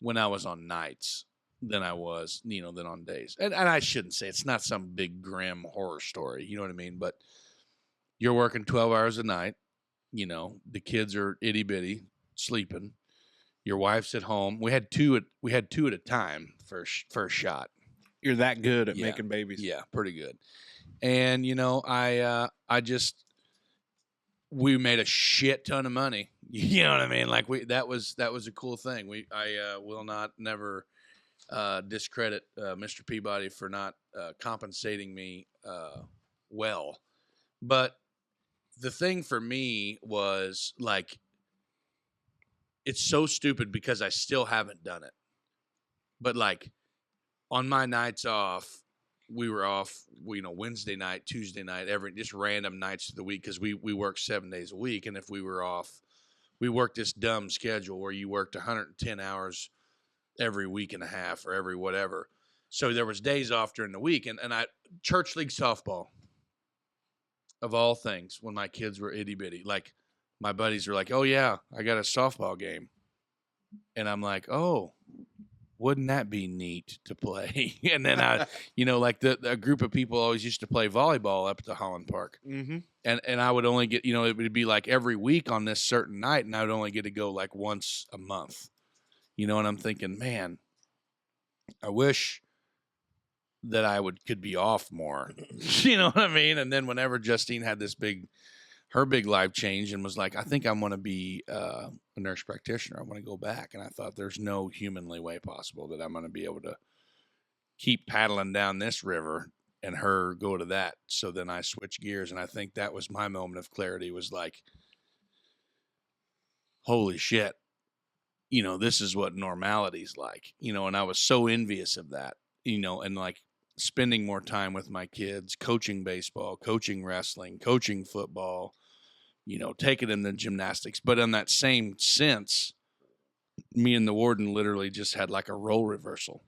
when I was on nights than I was, than on days. And I shouldn't say it's not some big grim horror story, you know what I mean? But you're working 12 hours a night, the kids are itty bitty sleeping. Your wife's at home. We had two at a time first shot. You're that good at making babies. Yeah, pretty good. And we made a shit ton of money. You know what I mean? Like that was a cool thing. I will never discredit Mr. Peabody for not compensating me well. But the thing for me was like, it's so stupid because I still haven't done it. But like on my nights off, we were off, Wednesday night, Tuesday night, just random nights of the week because we work 7 days a week. And if we were off, we worked this dumb schedule where you worked 110 hours every week and a half or every whatever. So there was days off during the week. And church league softball, of all things, when my kids were itty bitty, like my buddies were like, oh yeah, I got a softball game. And I'm like, oh, wouldn't that be neat to play? And then like a group of people always used to play volleyball up at the Holland Park. Mm-hmm. And I would only get, it would be like every week on this certain night, and I would only get to go like once a month. And I'm thinking, man, I wish that I could be off more. You know what I mean? And then whenever Justine had her big life change and was like, I think I'm going to be a nurse practitioner. I want to go back. And I thought there's no humanly way possible that I'm going to be able to keep paddling down this river and her go to that. So then I switched gears. And I think that was my moment of clarity, was like, holy shit, this is what normality's like, and I was so envious of that, and like spending more time with my kids, coaching baseball, coaching wrestling, coaching football, taking them to gymnastics. But in that same sense, me and the warden literally just had like a role reversal.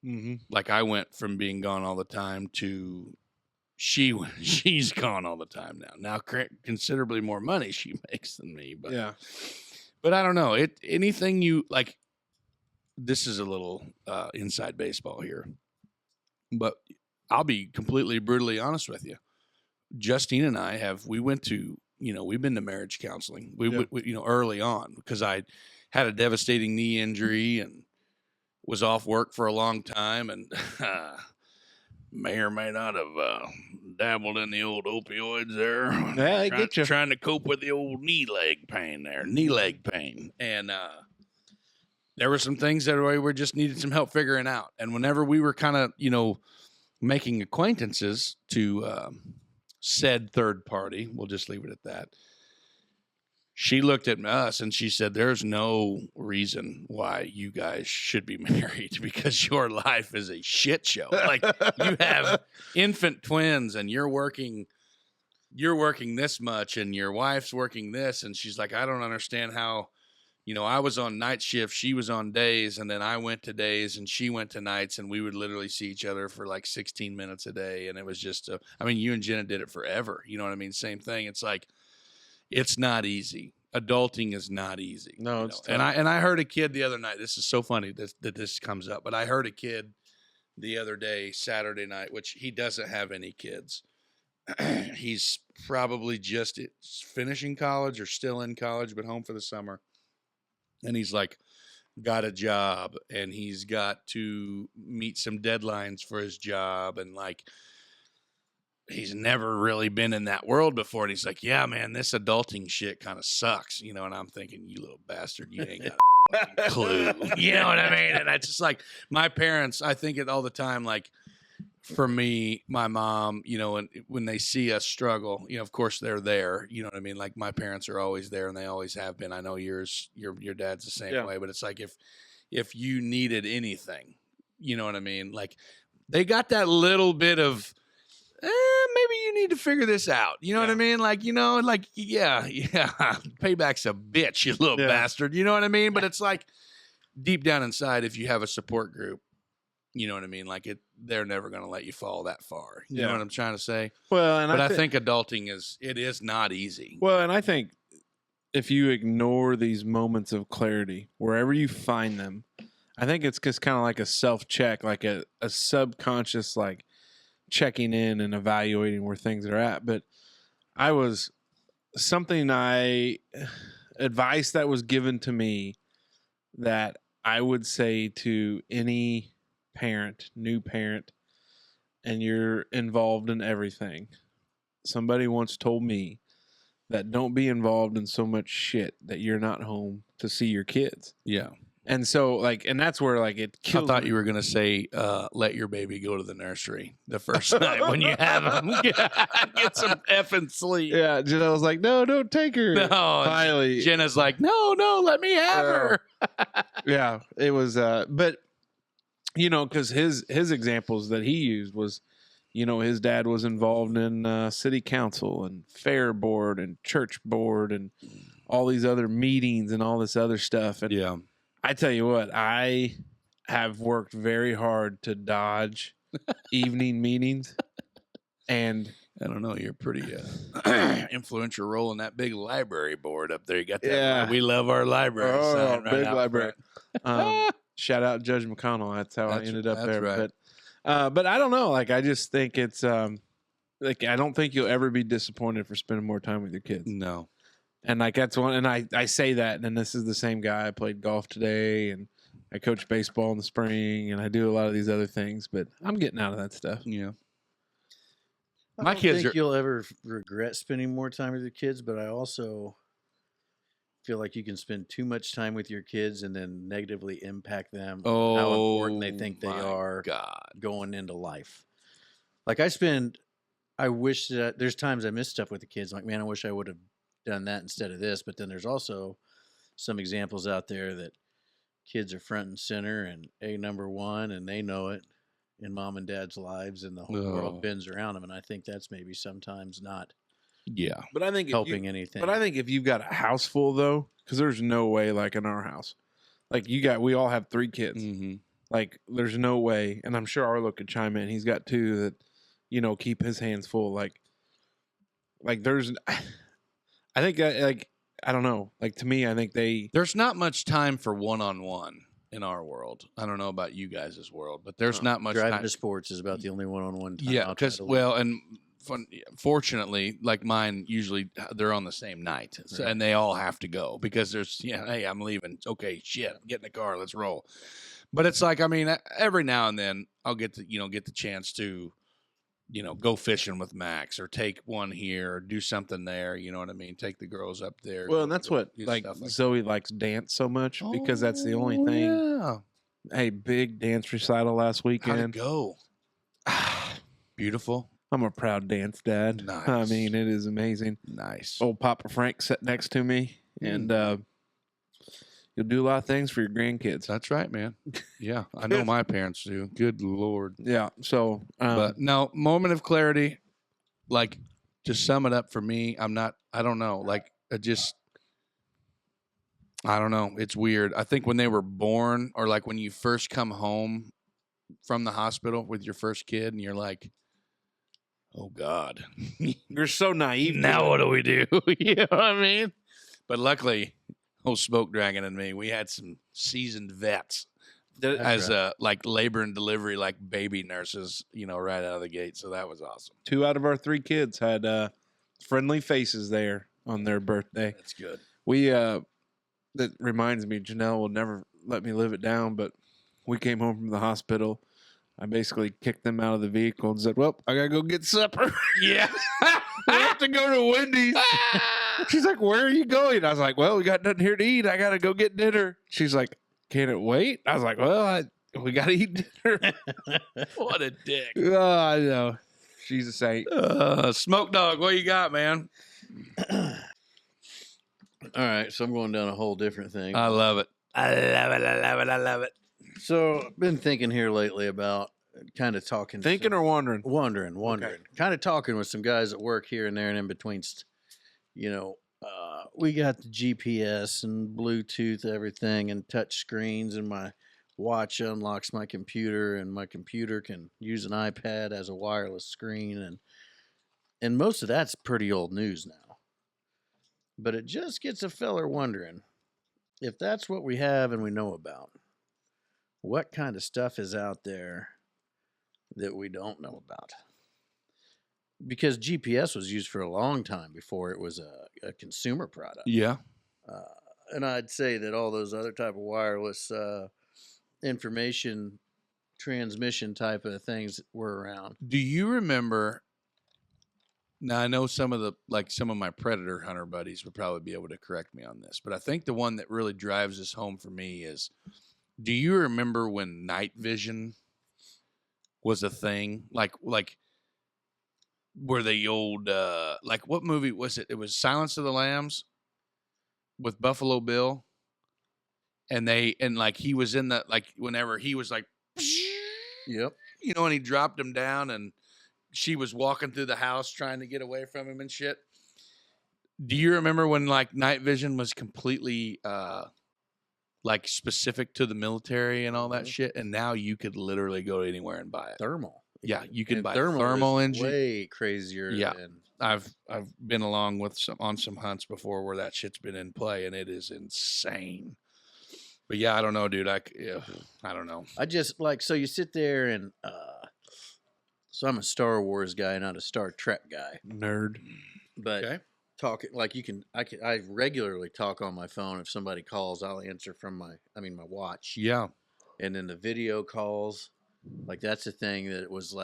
Mm-hmm. Like I went from being gone all the time to she's gone all the time now. Now considerably more money she makes than me. But yeah. But I don't know. Anything you like, this is a little inside baseball here. But I'll be completely brutally honest with you. Justine and I we've been to marriage counseling. We early on, because I had a devastating knee injury and was off work for a long time, and may or may not have dabbled in the old opioids there. Yeah, I get you. Trying to cope with the old knee leg pain. And there were some things that we just needed some help figuring out. And whenever we were kind of, making acquaintances to said third party, we'll just leave it at that, she looked at us and she said, there's no reason why you guys should be married, because your life is a shit show. Like, you have infant twins and you're working this much and your wife's working this. And she's like, I don't understand how, I was on night shift, she was on days, and then I went to days and she went to nights, and we would literally see each other for like 16 minutes a day. And it was just, you and Jenna did it forever. You know what I mean? Same thing. It's like, it's not easy. Adulting is not easy. No, it's tough. And I heard a kid the other night. This is so funny that this comes up, but I heard a kid the other day, Saturday night, which he doesn't have any kids, he's probably just finishing college or still in college, but home for the summer. And he's like, got a job and he's got to meet some deadlines for his job. And like, he's never really been in that world before. And he's like, yeah, man, this adulting shit kind of sucks, you know? And I'm thinking, you little bastard, you ain't got a fucking clue. You know what I mean? And I just like, my parents, I think it all the time, like, for me, my mom, you know, when they see us struggle, you know, of course they're there, you know what I mean? Like my parents are always there and they always have been. I know your dad's the same way, but it's like, if you needed anything, you know what I mean? Like they got that little bit of, maybe you need to figure this out. You know what I mean? Like, you know, like, yeah, payback's a bitch, you little bastard. You know what I mean? But it's like deep down inside, if you have a support group, you know what I mean? Like they're never going to let you fall that far. You know what I'm trying to say? Well, but I think adulting is not easy. Well, and I think if you ignore these moments of clarity, wherever you find them, I think it's just kind of like a self-check, like a subconscious, like checking in and evaluating where things are at. But advice that was given to me that I would say to any new parent, and you're involved in everything. Somebody once told me that don't be involved in so much shit that you're not home to see your kids. Yeah. And so like, and that's where like it kills. I thought you were going to say, let your baby go to the nursery the first night when you have them. Get some effing sleep. Yeah. Jenna was like, no, don't take her. No. Finally. Jenna's like, no, let me have her. Yeah. It was, but you know, because his examples that he used was, you know, his dad was involved in city council and fair board and church board and all these other meetings and all this other stuff. And I tell you what, I have worked very hard to dodge evening meetings. And I don't know, you're pretty influential role in that big library board up there. You got that. Yeah. We love our library. Oh, right, big library. Shout out Judge McConnell. That's how I ended up there. Right. But I don't know. Like, I just think it's like, I don't think you'll ever be disappointed for spending more time with your kids. No. And like, that's one. And I say that, and this is the same guy. I played golf today, and I coach baseball in the spring, and I do a lot of these other things, but I'm getting out of that stuff. Yeah. I don't think you'll ever regret spending more time with your kids, but I also feel like you can spend too much time with your kids and then negatively impact them on how important they think they are going into life. Like I wish that there's times I miss stuff with the kids. Like, man, I wish I would have done that instead of this. But then there's also some examples out there that kids are front and center and number one, and they know it in mom and dad's lives, and the whole world bends around them. And I think that's maybe sometimes not. Yeah, but I think helping anything. But I think if you've got a house full though, because there's no way like in our house, like we all have 3 kids. Mm-hmm. Like there's no way, and I'm sure Arlo could chime in. He's got 2 that, you know, keep his hands full. Like there's, I think like I don't know. Like to me, I think there's not much time for one-on-one in our world. I don't know about you guys' world, but there's not much. Driving to sports is about the only one-on-one time. Yeah, because fortunately, like mine, usually they're on the same night, so, and they all have to go because there's, hey, I'm leaving. Okay, shit, get in the car, let's roll. But it's like, I mean, every now and then I'll get the chance to, go fishing with Max or take one here or do something there. You know what I mean? Take the girls up there. Well, and that's what like Zoe likes dance so much because that's the only thing. Yeah. Hey, big dance recital last weekend. How'd it go? Beautiful. I'm a proud dance dad. Nice. I mean, it is amazing. Nice. Old Papa Frank sat next to me, and you'll do a lot of things for your grandkids. That's right, man. Yeah, I know my parents do. Good Lord. Yeah. So, but no, moment of clarity. Like, to sum it up for me, I don't know. Like, I don't know. It's weird. I think when they were born, or like when you first come home from the hospital with your first kid, and you're like, oh God, you're so naive. Now what do we do? You know what I mean? But luckily, old Smoke Dragon and me, we had some seasoned vets as like labor and delivery, like baby nurses, right out of the gate. So that was awesome. 2 out of our 3 kids had friendly faces there on their birthday. That's good. That reminds me, Janelle will never let me live it down, but we came home from the hospital. I basically kicked them out of the vehicle and said, well, I got to go get supper. Yeah. I have to go to Wendy's. She's like, where are you going? I was like, well, we got nothing here to eat. I got to go get dinner. She's like, can it wait? I was like, well, we got to eat dinner. What a dick. Oh, I know. She's a saint. Smoke Dog, what you got, man? All right, so I'm going down a whole different thing. I love it. I love it. So I've been thinking here lately about kind of talking. Thinking or wondering? Wondering. Okay. Kind of talking with some guys at work here and there and in between. We got the GPS and Bluetooth, everything, and touch screens, and my watch unlocks my computer, and my computer can use an iPad as a wireless screen, and most of that's pretty old news now. But it just gets a feller wondering, if that's what we have and we know about, what kind of stuff is out there that we don't know about? Because GPS was used for a long time before it was a consumer product. Yeah. And I'd say that all those other type of wireless information transmission type of things were around. Do you remember? Now I know some of my predator hunter buddies would probably be able to correct me on this, but I think the one that really drives this home for me is, do you remember when night vision was a thing? Like were the old what movie was it? It was Silence of the Lambs with Buffalo Bill, and he was in the, whenever he was like, Yep. and he dropped him down, and she was walking through the house trying to get away from him and shit. Do you remember when night vision was completely specific to the military and all that shit? And now you could literally go anywhere and buy it. Thermal. Yeah, you can buy thermal thermal engine. Way crazier. Yeah. Than... I've been along with on some hunts before where that shit's been in play, and it is insane. But yeah, I don't know, dude. I don't know. I just so you sit there and so I'm a Star Wars guy, not a Star Trek guy. Nerd. But Okay. talking I regularly talk on my phone. If somebody calls, I'll answer from my watch. Yeah. And then the video calls, that's a thing that it was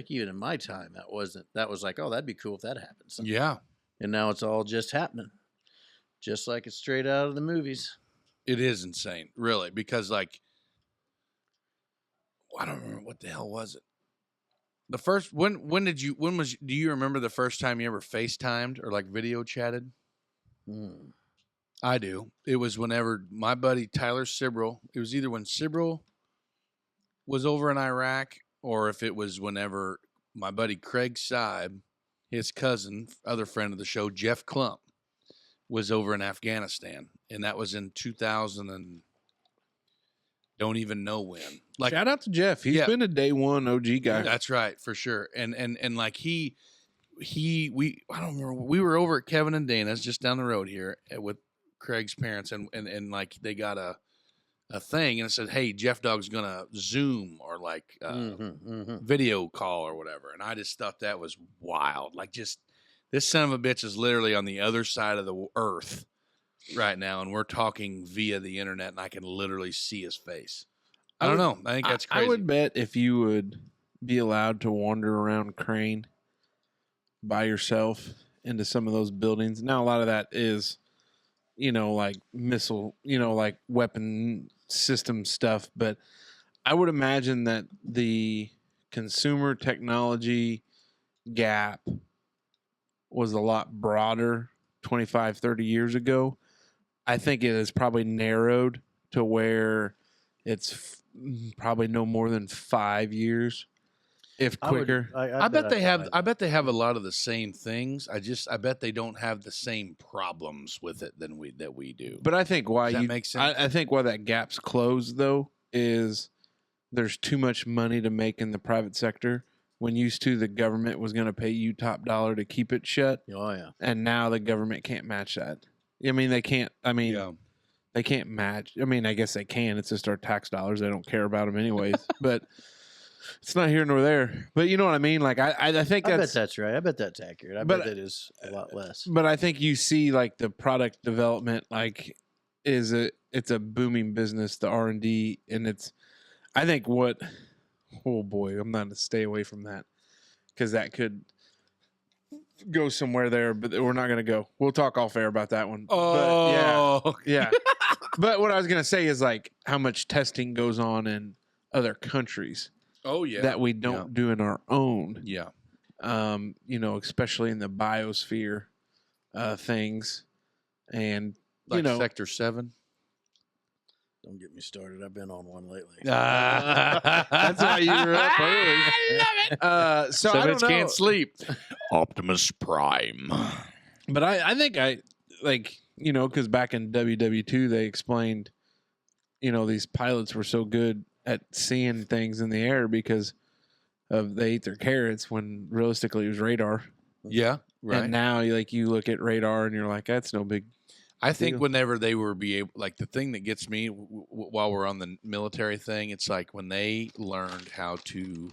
even in my time that was oh, that'd be cool if that happened someday. Yeah. And now it's all just happening. Just like it's straight out of the movies. It is insane, really, because I don't remember what the hell was it. The first do you remember the first time you ever FaceTimed or video chatted? I do. It was whenever my buddy Tyler Sibrel, it was either when Sibrel was over in Iraq, or if it was whenever my buddy Craig Seib, his cousin, other friend of the show, Jeff Klump, was over in Afghanistan. And that was in 2000 and don't even know when. Shout out to Jeff. He's been a day one OG guy. That's right, for sure. And I don't remember. We were over at Kevin and Dana's just down the road here with Craig's parents, and they got a thing, and it said, "Hey, Jeff Dog's gonna Zoom or video call or whatever." And I just thought that was wild. This son of a bitch is literally on the other side of the earth right now, and we're talking via the internet, and I can literally see his face. I don't know. I think that's crazy. I would bet if you would be allowed to wander around Crane by yourself into some of those buildings. Now, a lot of that is, missile, weapon system stuff. But I would imagine that the consumer technology gap was a lot broader 25, 30 years ago. I think it has probably narrowed to where it's probably no more than 5 years, if quicker. I bet they have a lot of the same things. I bet they don't have the same problems with it that we do. But I think why Does that make sense? I think why that gap's closed though is there's too much money to make in the private sector. When used to, the government was going to pay you top dollar to keep it shut. Oh yeah. And now the government can't match that. I mean, they can't. I mean, They can't match. I mean, I guess they can. It's just our tax dollars. They don't care about them anyways. But it's not here nor there. But you know what I mean? Like I think I bet that's that's right. I bet that's accurate. I bet that is a lot less. But I think you see like the product development like it's a booming business, the R&D, and it's I think oh boy, I'm not going to stay away from that because that could go somewhere there, but we're not going to go. We'll talk off air about that one. Oh, but yeah. But what I was going to say is like how much testing goes on in other countries. Oh yeah, that we don't do in our own. Yeah. You know, especially in the biosphere things, and Like you know, Sector 7. Don't get me started. I've been on one lately. that's why you were up early. I love it. So I don't know. Can't sleep. Optimus Prime. But I think I like, you know, because back in WW2 they explained, you know, these pilots were so good at seeing things in the air because of they ate their carrots when realistically it was radar. Yeah, right. And now you look at radar and you're like, that's no big. I think whenever they were like the thing that gets me while we're on the military thing, it's like when they learned how to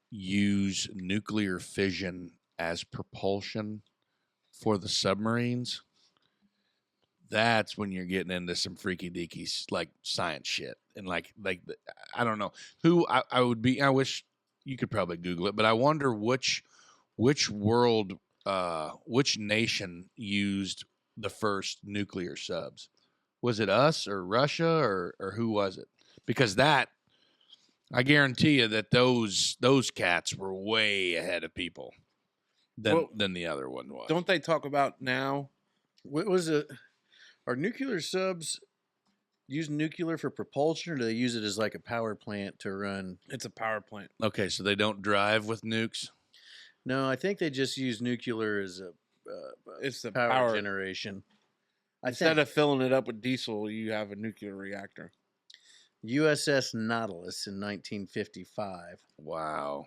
use nuclear fission as propulsion for the submarines. That's when you're getting into some freaky deaky like science shit. And like I don't know who I would be. I wish you could probably Google it, but I wonder which world, which nation used the first nuclear subs. Was it us or Russia or who was it? Because that, I guarantee you that those cats were way ahead of people than the other one was. Don't they talk about now? What was it? Are nuclear subs use nuclear for propulsion, or do they use it as like a power plant to run? It's a power plant. Okay, so they don't drive with nukes? No, I think they just use nuclear as a It's the power generation. Instead of filling it up with diesel, you have a nuclear reactor. USS Nautilus in 1955. Wow.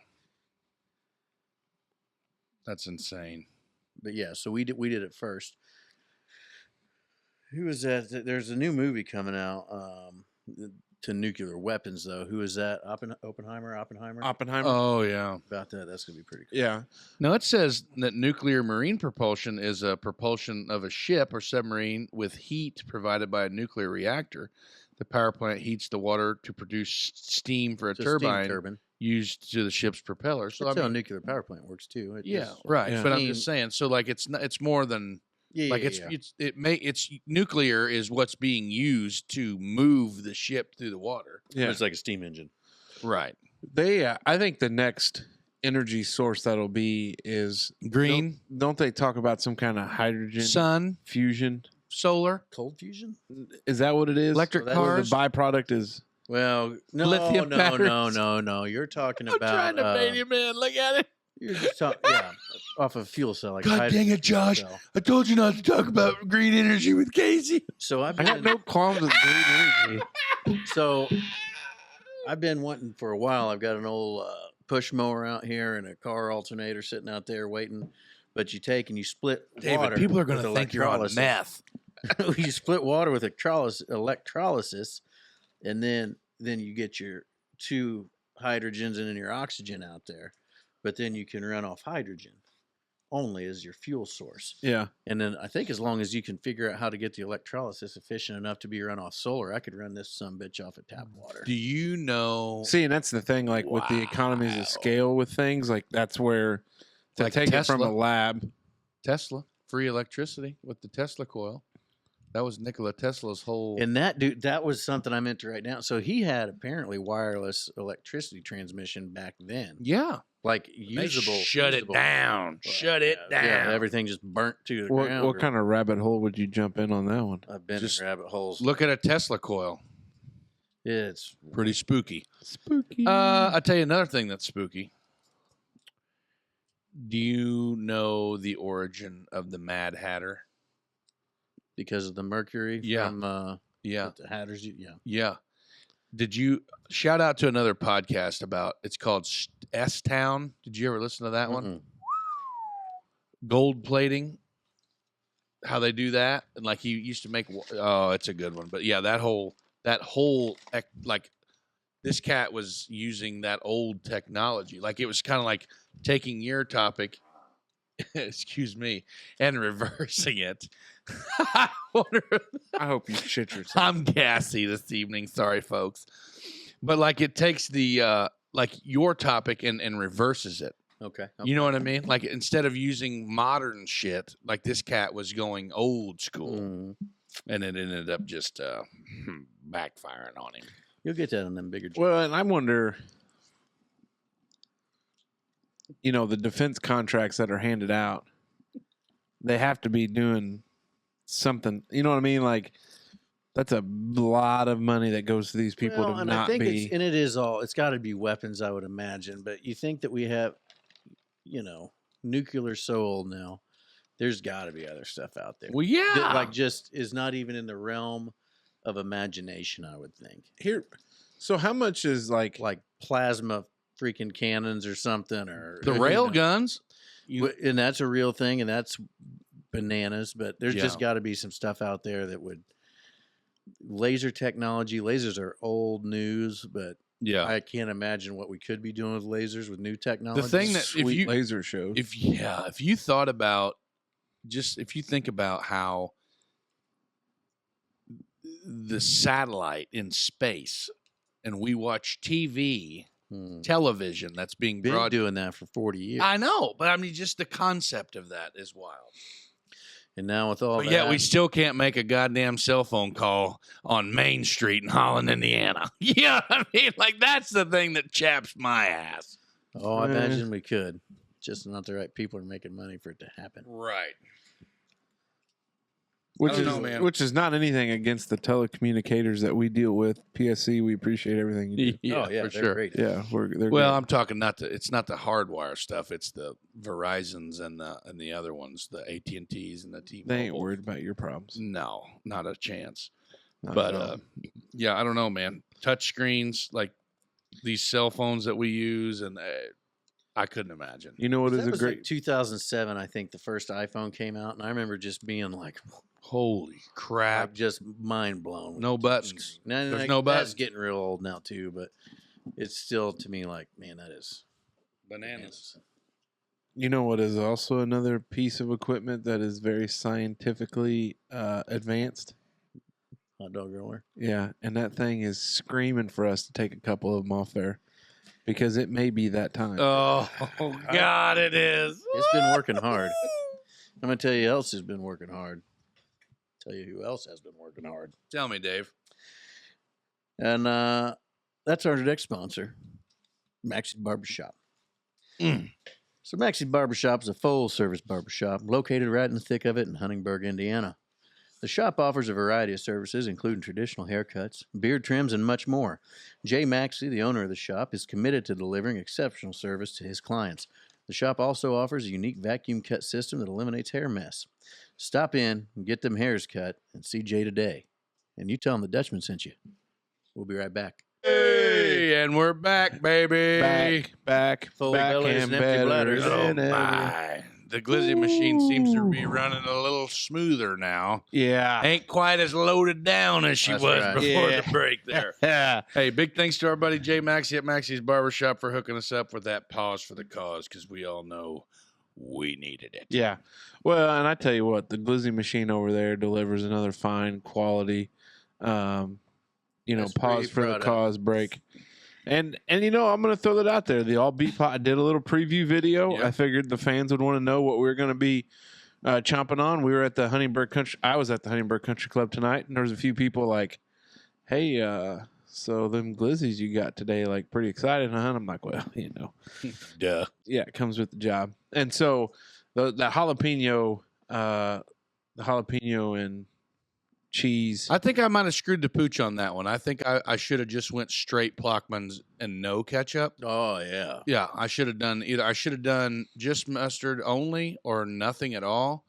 That's insane. But yeah, so we did it first. Who is that? There's a new movie coming out to nuclear weapons, though. Who is that? Oppenheimer? Oppenheimer. Oh, yeah. About that. That's going to be pretty cool. Yeah. Now, it says that nuclear marine propulsion is a propulsion of a ship or submarine with heat provided by a nuclear reactor. The power plant heats the water to produce steam for a turbine used to the ship's propeller. So that's how a nuclear power plant works, too. Right. Yeah. But I'm just saying, so like it's more than... it's nuclear is what's being used to move the ship through the water. Yeah, it's like a steam engine, right? I think the next energy source that'll be is green. Don't they talk about some kind of hydrogen, sun fusion, solar, cold fusion? Is that what it is? Electric cars. The byproduct is lithium batteries. No. You're talking about. I'm trying to bait you, man. Look at it. You're just talking, off of fuel cell. Like God dang it, Josh! I told you not to talk about green energy with Casey. So I got no qualms with green energy. So I've been wanting for a while. I've got an old push mower out here and a car alternator sitting out there waiting. But you take and you split water. People are going to think you're on meth. You split water with electrolysis, and then you get your two hydrogens and then your oxygen out there. But then you can run off hydrogen only as your fuel source. Yeah. And then I think as long as you can figure out how to get the electrolysis efficient enough to be run off solar, I could run this sumbitch off of tap water. Do you know? See, and that's the thing, like with the economies of scale with things, like that's where to Like take Tesla. it from a lab. Tesla, free electricity with the Tesla coil. That was Nikola Tesla's whole. And that was something I'm into right now. So he had apparently wireless electricity transmission back then. Yeah. Like usable. Shut it down. Shut it down. Yeah, everything just burnt to the ground. What kind of rabbit hole would you jump in on that one? I've been Just in rabbit holes. Look at a Tesla coil. It's Pretty spooky. Spooky. I'll tell you another thing that's spooky. Do you know the origin of the Mad Hatter? because of the mercury from Yeah. the Hatters. Yeah. Yeah. Did you shout out to another podcast about it's called S Town? Did you ever listen to that one? Gold plating. how they do that, and like he used to make. Oh, it's a good one. But yeah, that whole like this cat was using that old technology. Like it was kind of like taking your topic, excuse me, and reversing it. I wonder. I hope you shit yourself. I'm gassy this evening. Sorry, folks. But like it takes the like your topic and reverses it. Okay. You know what I mean? Like instead of using modern shit, like this cat was going old school, and it ended up just backfiring on him. You'll get that on them bigger. Well, and I wonder, the defense contracts that are handed out, they have to be doing something. You know what I mean? Like that's a lot of money that goes to these people to not be. And it is all. It's got to be weapons, I would imagine. But you think that we have, nuclear so old now. There's got to be other stuff out there. Well, yeah, that, like just is not even in the realm of imagination, I would think. Here, so how much is like plasma freaking cannons or something, or the rail guns? And that's a real thing, and that's bananas. But there's just got to be some stuff out there that would laser technology. Lasers are old news, but yeah, I can't imagine what we could be doing with lasers with new technology. The thing that sweet laser shows. If you thought about if you think about how the satellite in space, and we watch TV, television that's being been doing that for 40 years. I know, but I mean, just the concept of that is wild. And now with all but that, yeah, we still can't make a goddamn cell phone call on Main Street in Holland, Indiana. Yeah, I mean, like that's the thing that chaps my ass. Oh, I imagine we could. Just not the right people are making money for it to happen. Right. Which is not anything against the telecommunicators that we deal with. PSC, we appreciate everything you do. Yeah, for they're sure. Great. Yeah, they're well, great. I'm talking it's not the hardwire stuff. It's the Verizons and the other ones, the AT&Ts and the T-Mobile. They ain't worried about your problems. No, not a chance. Not but yeah, I don't know, man. Touch screens like these cell phones that we use, and I couldn't imagine. You know what is a great? Like 2007, I think the first iPhone came out, and I remember just being like, holy crap. Like just mind blown. No buttons. There's no buttons. That's getting real old now, too, but it's still, to me, like, man, that is bananas. You know what is also another piece of equipment that is very scientifically advanced? Hot dog roller. Yeah, and that thing is screaming for us to take a couple of them off there because it may be that time. Oh, God, it is. It's been working hard. I'm going to tell you who else has been working hard. Tell you who else has been working hard. Tell me, Dave. And that's our next sponsor, Maxey Barbershop. So Maxey Barbershop is a full-service barbershop located right in the thick of it in Huntingburg, Indiana. The shop offers a variety of services, including traditional haircuts, beard trims, and much more. Jay Maxey, the owner of the shop, is committed to delivering exceptional service to his clients. The shop also offers a unique vacuum cut system that eliminates hair mess. Stop in and get them hairs cut and see Jay today. And you tell him the Dutchman sent you. We'll be right back. Hey, and we're back, baby. Back. Full back bellies and empty better bladders. than Oh, ever. my. The glizzy machine seems to be running a little smoother now. Yeah. Ain't quite as loaded down as she That's was right. before Yeah. the break there. Yeah. Hey, big thanks to our buddy Jay Maxey at Maxey's Barbershop for hooking us up with that pause for the cause, because we all know we needed it. Yeah. Well, and I tell you what, the glizzy machine over there delivers another fine quality, That's pause pretty for the proud of. cause break. And I'm going to throw that out there. The All Beef Pot, I did a little preview video. Yeah. I figured the fans would want to know what we were going to be chomping on. We were at the Huntingburg Country. I was at the Huntingburg Country Club tonight, and there was a few people like, hey, so them glizzies you got today, like pretty excited, huh? And I'm like, well, Duh. yeah, it comes with the job. And so the jalapeno and cheese. I think I might have screwed the pooch on that one. I think I should have just went straight Plockman's and no ketchup. Oh, yeah. Yeah, I should have done either. I should have done just mustard only or nothing at all.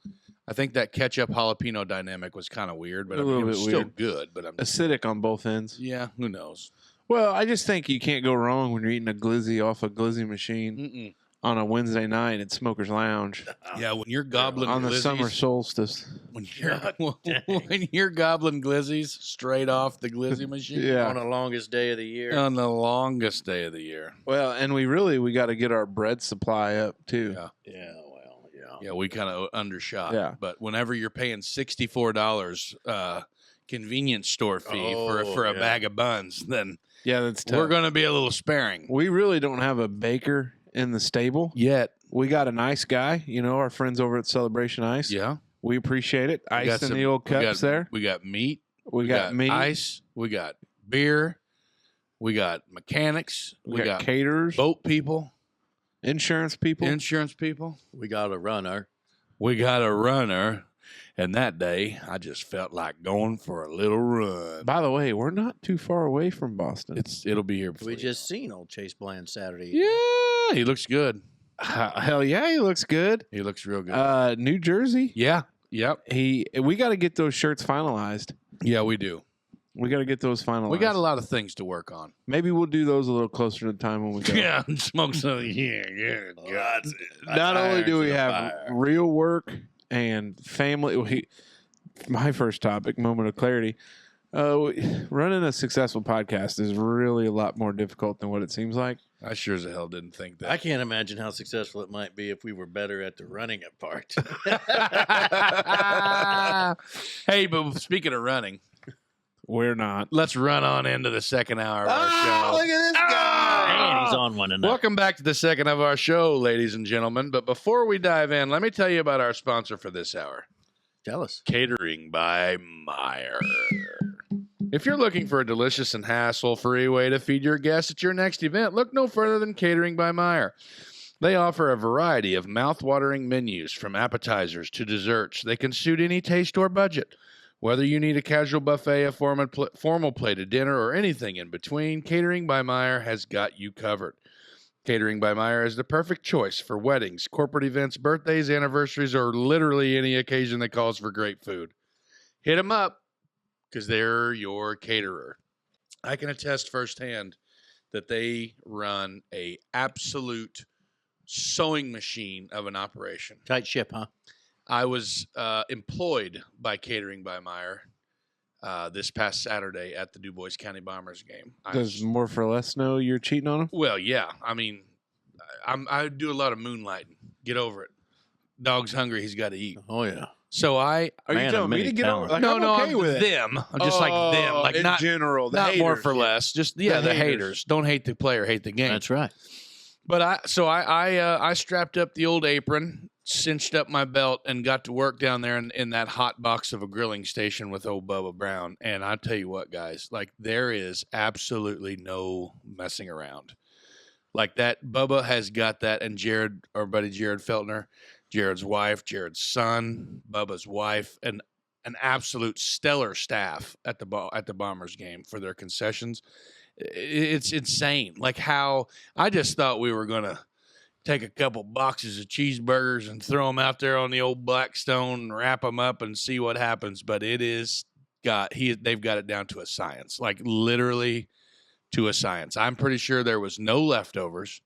I think that ketchup jalapeno dynamic was kind of weird, but A I mean, little it was bit still weird. good. But Acidic on both ends. yeah, who knows? Well, I just think you can't go wrong when you're eating a glizzy off a glizzy machine. on a Wednesday night at Smoker's Lounge Yeah, when you're gobbling on the glizzies, summer solstice. when you're gobbling glizzies straight off the glizzy machine. Yeah. On the longest day of the year. On the longest day of the year. Well, and we got to get our bread supply up too. Yeah. Yeah, well, yeah. Yeah, we kind of undershot. Yeah. But whenever you're paying $64 convenience store fee for a yeah. bag of buns, then Yeah, that's tough. we're going to be a little sparing. We really don't have a baker in the stable. Yet. We got an ice guy, our friends over at Celebration Ice. Yeah. We appreciate it. We got Ice in the old cups there. We got meat. We got meat. Ice. We got beer. We got mechanics. We got caterers, boat people. insurance people. Insurance people. We got a runner. We got a runner. And that day, I just felt like going for a little run. By the way, we're not too far away from Boston. It'll be here before We you just seen old Chase Bland Saturday. Yeah, he looks good. Hell yeah, he looks good. He looks real good. New Jersey. Yeah. Yep. We got to get those shirts finalized. Yeah, we do. We got to get those finalized. We got a lot of things to work on. Maybe we'll do those a little closer to the time when we go. Yeah, smoke some. Yeah. God. Not only do we have fire. real work and family. My first topic, moment of clarity. Running a successful podcast is really a lot more difficult than what it seems like. I sure as hell didn't think that. I can't imagine how successful it might be if we were better at the running it part. Hey, but speaking of running, We're not. let's run on into the second hour of our show. Look at this guy! Man, he's on one tonight. Welcome back to the second of our show, ladies and gentlemen. But before we dive in, let me tell you about our sponsor for this hour. Tell us. Catering by Meyer. If you're looking for a delicious and hassle-free way to feed your guests at your next event, look no further than Catering by Meyer. They offer a variety of mouth-watering menus, from appetizers to desserts. They can suit any taste or budget. Whether you need a casual buffet, a formal plated dinner, or anything in between, Catering by Meyer has got you covered. Catering by Meyer is the perfect choice for weddings, corporate events, birthdays, anniversaries, or literally any occasion that calls for great food. Hit them up, because they're your caterer. I can attest firsthand that they run a absolute sewing machine of an operation. Tight ship, huh? I was employed by Catering by Meyer this past Saturday at the Du Bois County Bombers game. Does More for Less know you're cheating on him? Well, yeah. I mean, I do a lot of moonlighting. Get over it. Dog's hungry. He's got to eat. Oh, yeah. So Are you Man of telling me many to get over? talents. Like, no, I'm I'm okay with it. them. I'm just like them. Like in not general, the not more haters. for less. Just the haters. haters. Don't hate the player, hate the game. That's right. But I strapped up the old apron, cinched up my belt, and got to work down there in that hot box of a grilling station with old Bubba Brown. And I tell you what, guys, like there is absolutely no messing around. Like that, Bubba has got that, and Jared, our buddy Jared Feltner, Jared's wife, Jared's son, Bubba's wife, and an absolute stellar staff at the Bombers game for their concessions. It's insane. Like how I just thought we were going to take a couple boxes of cheeseburgers and throw them out there on the old Blackstone and wrap them up and see what happens. But they've got it down to a science, like literally to a science. I'm pretty sure there was no leftovers.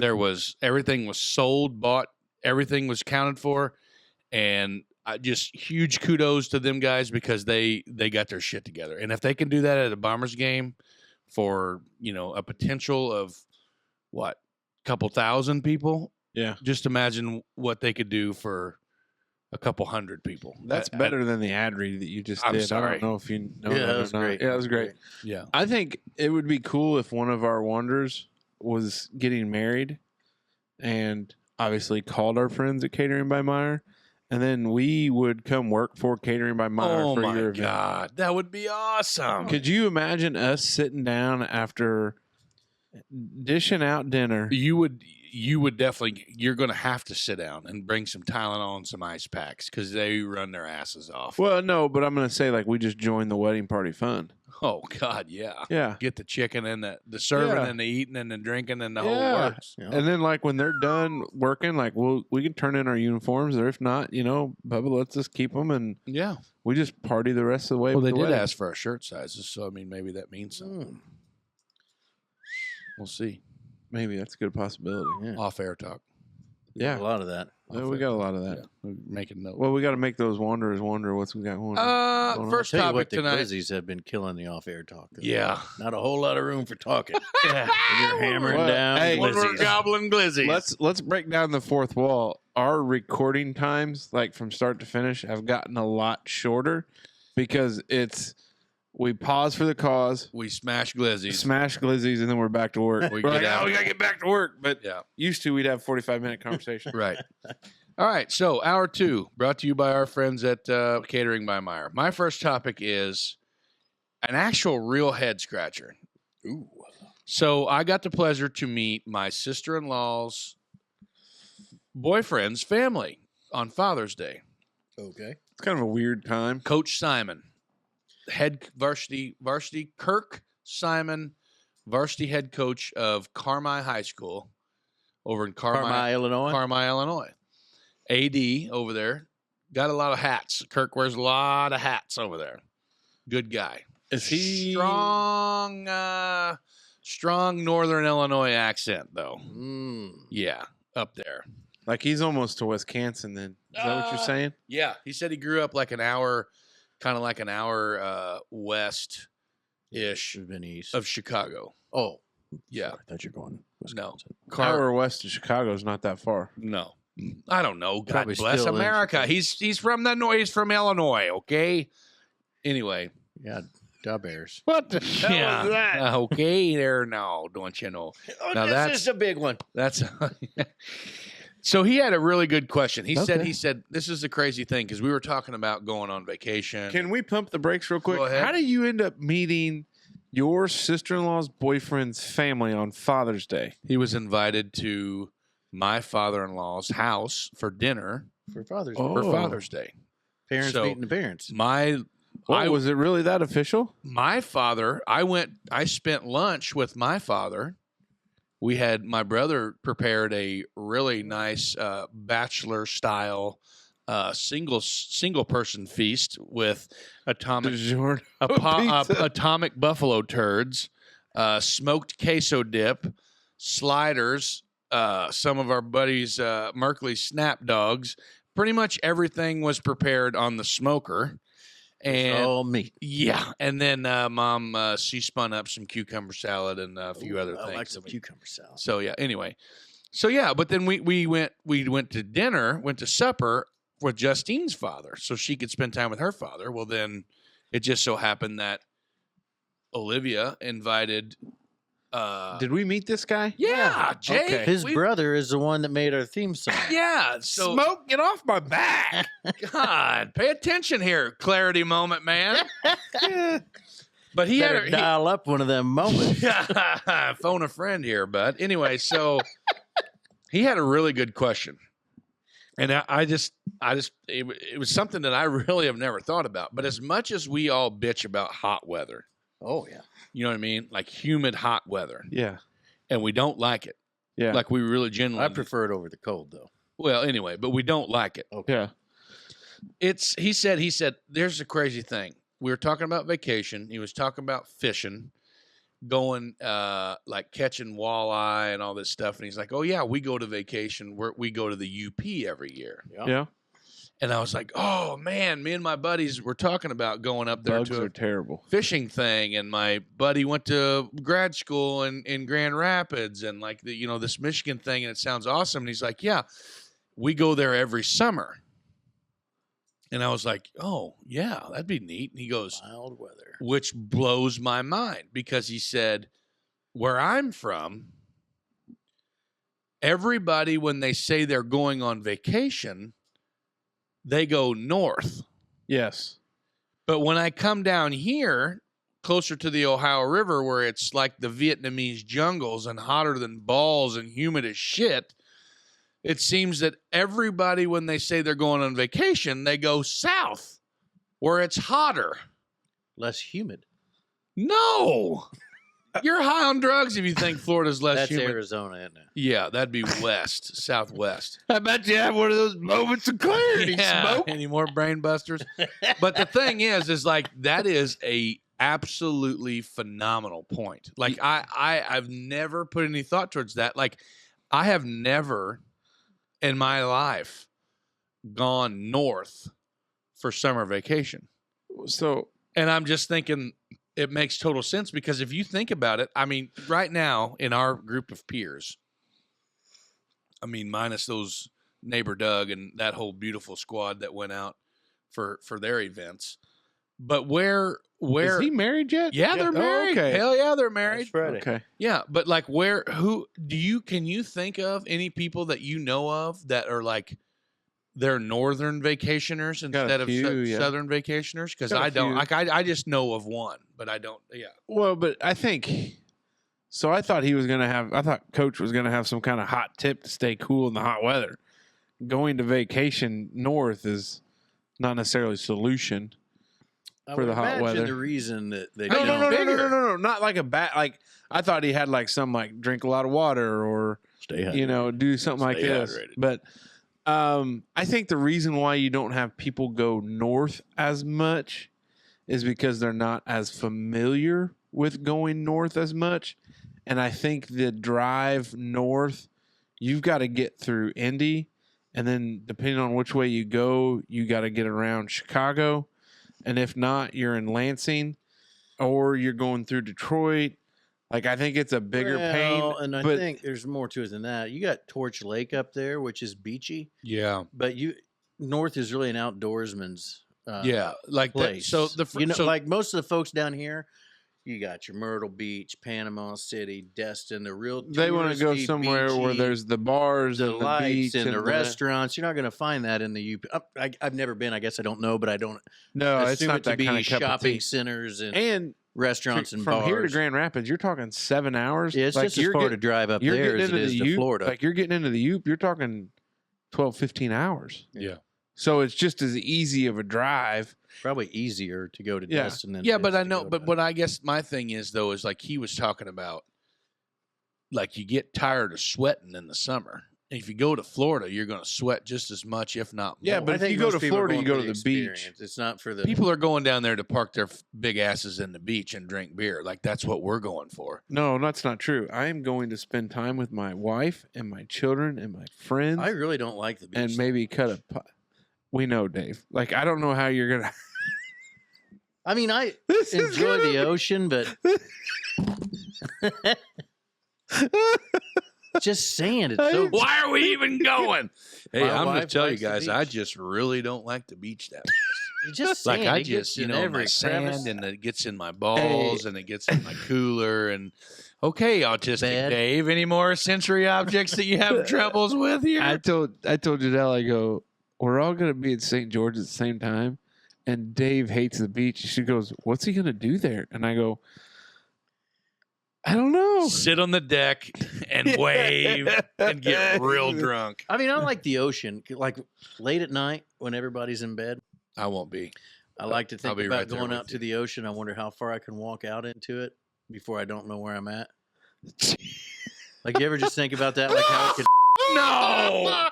Everything was sold, bought, everything was counted for. And just huge kudos to them guys because they got their shit together. And if they can do that at a Bombers game for, a potential of what? Couple thousand people. Yeah. Just imagine what they could do for a couple hundred people. That's better than the ad read that you just I'm did. I sorry. don't know if you know Yeah, that that was or not. great. Yeah, that was great. Yeah. I think it would be cool if one of our Wanderers was getting married and obviously called our friends at Catering by Meyer, and then we would come work for Catering by Meyer Oh for my your event. God. That would be awesome. Could you imagine us sitting down after dishing out dinner? You would definitely, you're going to have to sit down and bring some Tylenol and some ice packs because they run their asses off. Well, no, but I'm going to say like we just joined the wedding party fun. Oh, God, yeah. Yeah. Get the chicken and the serving Yeah. and the eating and the drinking and the Yeah. whole works. Yeah. And then like when they're done working, like we can turn in our uniforms, or if not, Bubba lets us keep them, and Yeah. we just party the rest of the way. Well, with they the did wedding. ask for our shirt sizes, so I mean, maybe that means something. We'll see. Maybe that's a good possibility. Yeah. Off air talk. Yeah. A lot of that. Yeah, we got a lot of that. Yeah, we're making note. Well, we got to make those wanderers wonder what's we got going on. First Tell you topic what, the tonight. Glizzies have been killing the off-air talk. though. Yeah. Not a whole lot of room for talking. Yeah. When you're hammering Well, down hey, When we're Glizzies. gobbling glizzies. Let's break down the fourth wall. Our recording times, like from start to finish, have gotten a lot shorter because we pause for the cause, We smash glizzies. smash glizzies, and then we're back to work. We We're get like, out. we gotta get back to work. But Yeah. used to, we'd have 45-minute conversation. Right. All right. So, hour 2, brought to you by our friends at Catering by Meyer. My first topic is an actual real head scratcher. Ooh. So, I got the pleasure to meet my sister-in-law's boyfriend's family on Father's Day. Okay. It's kind of a weird time. Coach Simon, head varsity Kirk Simon, varsity head coach of Carmi High School over in Carmi, Illinois. Carmi, Illinois. AD over there. Got a lot of hats. Kirk wears a lot of hats over there. Good guy. Is he Strong Northern Illinois accent, though. Yeah, up there. like he's almost to Wisconsin? Then is that what you're saying? Yeah, he said he grew up like an hour west ish Should have been east. of Chicago. Oh. Yeah. Sorry, I thought you were going Wisconsin. Hour west of Chicago is not that far. No, I don't know. God Probably bless still in America. Chicago. He's from the north. He's from Illinois. Okay. Anyway, Yeah, Da Bears. What the hell is that? Okay, there. No, don't you know? Oh, Now this that's- is a big one. That's so he had a really good question. He Okay. said this is a crazy thing because we were talking about going on vacation. Can we pump the brakes real quick? Go ahead. How do you end up meeting your sister-in-law's boyfriend's family on Father's Day? He was invited to my father-in-law's house for dinner For Father's Oh. for Father's Day. Parents so- meeting the parents. Was it really that official? My father, I spent lunch with my father. We had my brother prepared a really nice bachelor style single person feast with atomic DiGiorno pizza. atomic buffalo turds, smoked queso dip, sliders, some of our buddies Merkley snap dogs. Pretty much everything was prepared on the smoker. And all meat. yeah, and then Mom she spun up some cucumber salad and a few other I things. like some cucumber salad. So yeah, anyway. So yeah, but then we went to dinner, went to supper with Justine's father so she could spend time with her father. Well, then it just so happened that Olivia invited Did we meet this guy? yeah, Jay. Okay. His we- brother is the one that made our theme song. Yeah, so Smoke, get off my back. God, pay attention here, clarity moment, man. But he Better had dial up one of them moments. phone a friend here, bud. Anyway, so he had a really good question, and it was something that I really have never thought about. But as much as we all bitch about hot weather, Oh yeah. you know what I mean, like humid hot weather, Yeah. and we don't like it, Yeah. like we really genuinely. I prefer it over the cold though. Well, anyway, but we don't like it. Yeah. He said there's a crazy thing. We were talking about vacation. He was talking about fishing, going like catching walleye and all this stuff. And he's like, "Oh yeah, we go to vacation. We go to the UP every year." Yeah. And I was like, "Oh man, me and my buddies were talking about going up there Bugs to are a terrible. fishing thing." And my buddy went to grad school in Grand Rapids and like this Michigan thing, and it sounds awesome. And he's like, "Yeah, we go there every summer." And I was like, "Oh, yeah, that'd be neat." And he goes, Mild weather. which blows my mind because he said, where I'm from, everybody, when they say they're going on vacation, they go north. Yes. But when I come down here, closer to the Ohio River, where it's like the Vietnamese jungles and hotter than balls and humid as shit, it seems that everybody, when they say they're going on vacation, they go south, where it's hotter. Less humid. No, you're high on drugs if you think Florida's less That's humid. Arizona, isn't it? Yeah, that'd be west, southwest. I bet you have one of those moments of clarity. Yeah, Smoke. any more brain busters? But the thing is like that is a absolutely phenomenal point. Like I've never put any thought towards that. Like I have never in my life gone north for summer vacation. So, and I'm just thinking it makes total sense because if you think about it, I mean, right now in our group of peers, I mean, minus those neighbor Doug and that whole beautiful squad that went out for their events. But where is he married yet? Yeah, they're married. Okay. Hell yeah, they're married. Okay. Yeah, but like can you think of any people that you know of that are like they're northern vacationers instead of southern vacationers? Because I don't. Like I just know of one, but I don't. Yeah. Well, but I think so. I thought Coach was gonna have some kind of hot tip to stay cool in the hot weather. Going to vacation north is not necessarily a solution for the hot weather. The reason that they no, not like a bat. Like I thought he had like some like drink a lot of water or stay hydrated. Do something like this. Hydrated. But I think the reason why you don't have people go north as much is because they're not as familiar with going north as much. And I think the drive north, you've got to get through Indy. And then depending on which way you go, you got to get around Chicago. And if not, you're in Lansing or you're going through Detroit. Like, I think it's a bigger pain. And I think there's more to it than that. You got Torch Lake up there, which is beachy. Yeah. But north is really an outdoorsman's like place. That. So like most of the folks down here, you got your Myrtle Beach, Panama City, Destin, the real they want to go somewhere beachy, where there's the bars the and the lights beach and the restaurants. You're not going to find that in the UP. I've never been. I guess I don't know, but I don't. No, it's assume not it to that be kind of cup of tea. shopping centers and restaurants and from bars. here to Grand Rapids, you're talking 7 hours. Yeah, it's just as far to drive up there as it is to Florida. Like you're getting into the Upe, you're talking 12, 15 hours. Yeah. So it's just as easy of a drive. Probably easier to go to Destin than but I know. But what I guess my thing is though is like he was talking about, like you get tired of sweating in the summer. And if you go to Florida, you're going to sweat just as much, if not more. Yeah, but if you go to Florida, you go to the beach. It's not for the people are going down there to park their big asses in the beach and drink beer. Like that's what we're going for. No, that's not true. I am going to spend time with my wife and my children and my friends. I really don't like the beach. And maybe cut a. We know, Dave. Like I don't know how you're gonna. I mean, I enjoy the ocean, but just saying it's so. Why are we even going? Hey, My I'm going to wife tell you likes the guys, I beach. just really don't like the beach that much. You're just Like saying, I it gets just, in my every sand crevice. and it gets in my balls and it gets in my cooler and okay, autistic Bed. Dave, any more sensory objects that you have troubles with here? I told Janelle, I go, we're all gonna be in St. George at the same time, and Dave hates the beach. She goes, what's he gonna do there? And I go, I don't know. Sit on the deck and wave and get real drunk. I mean, I like the ocean. Like late at night when everybody's in bed, I won't be. I like to I'll think be about right there going with out to the ocean. I wonder how far I can walk out into it before I don't know where I'm at. Like, you ever just think about that? Like, how it could, No.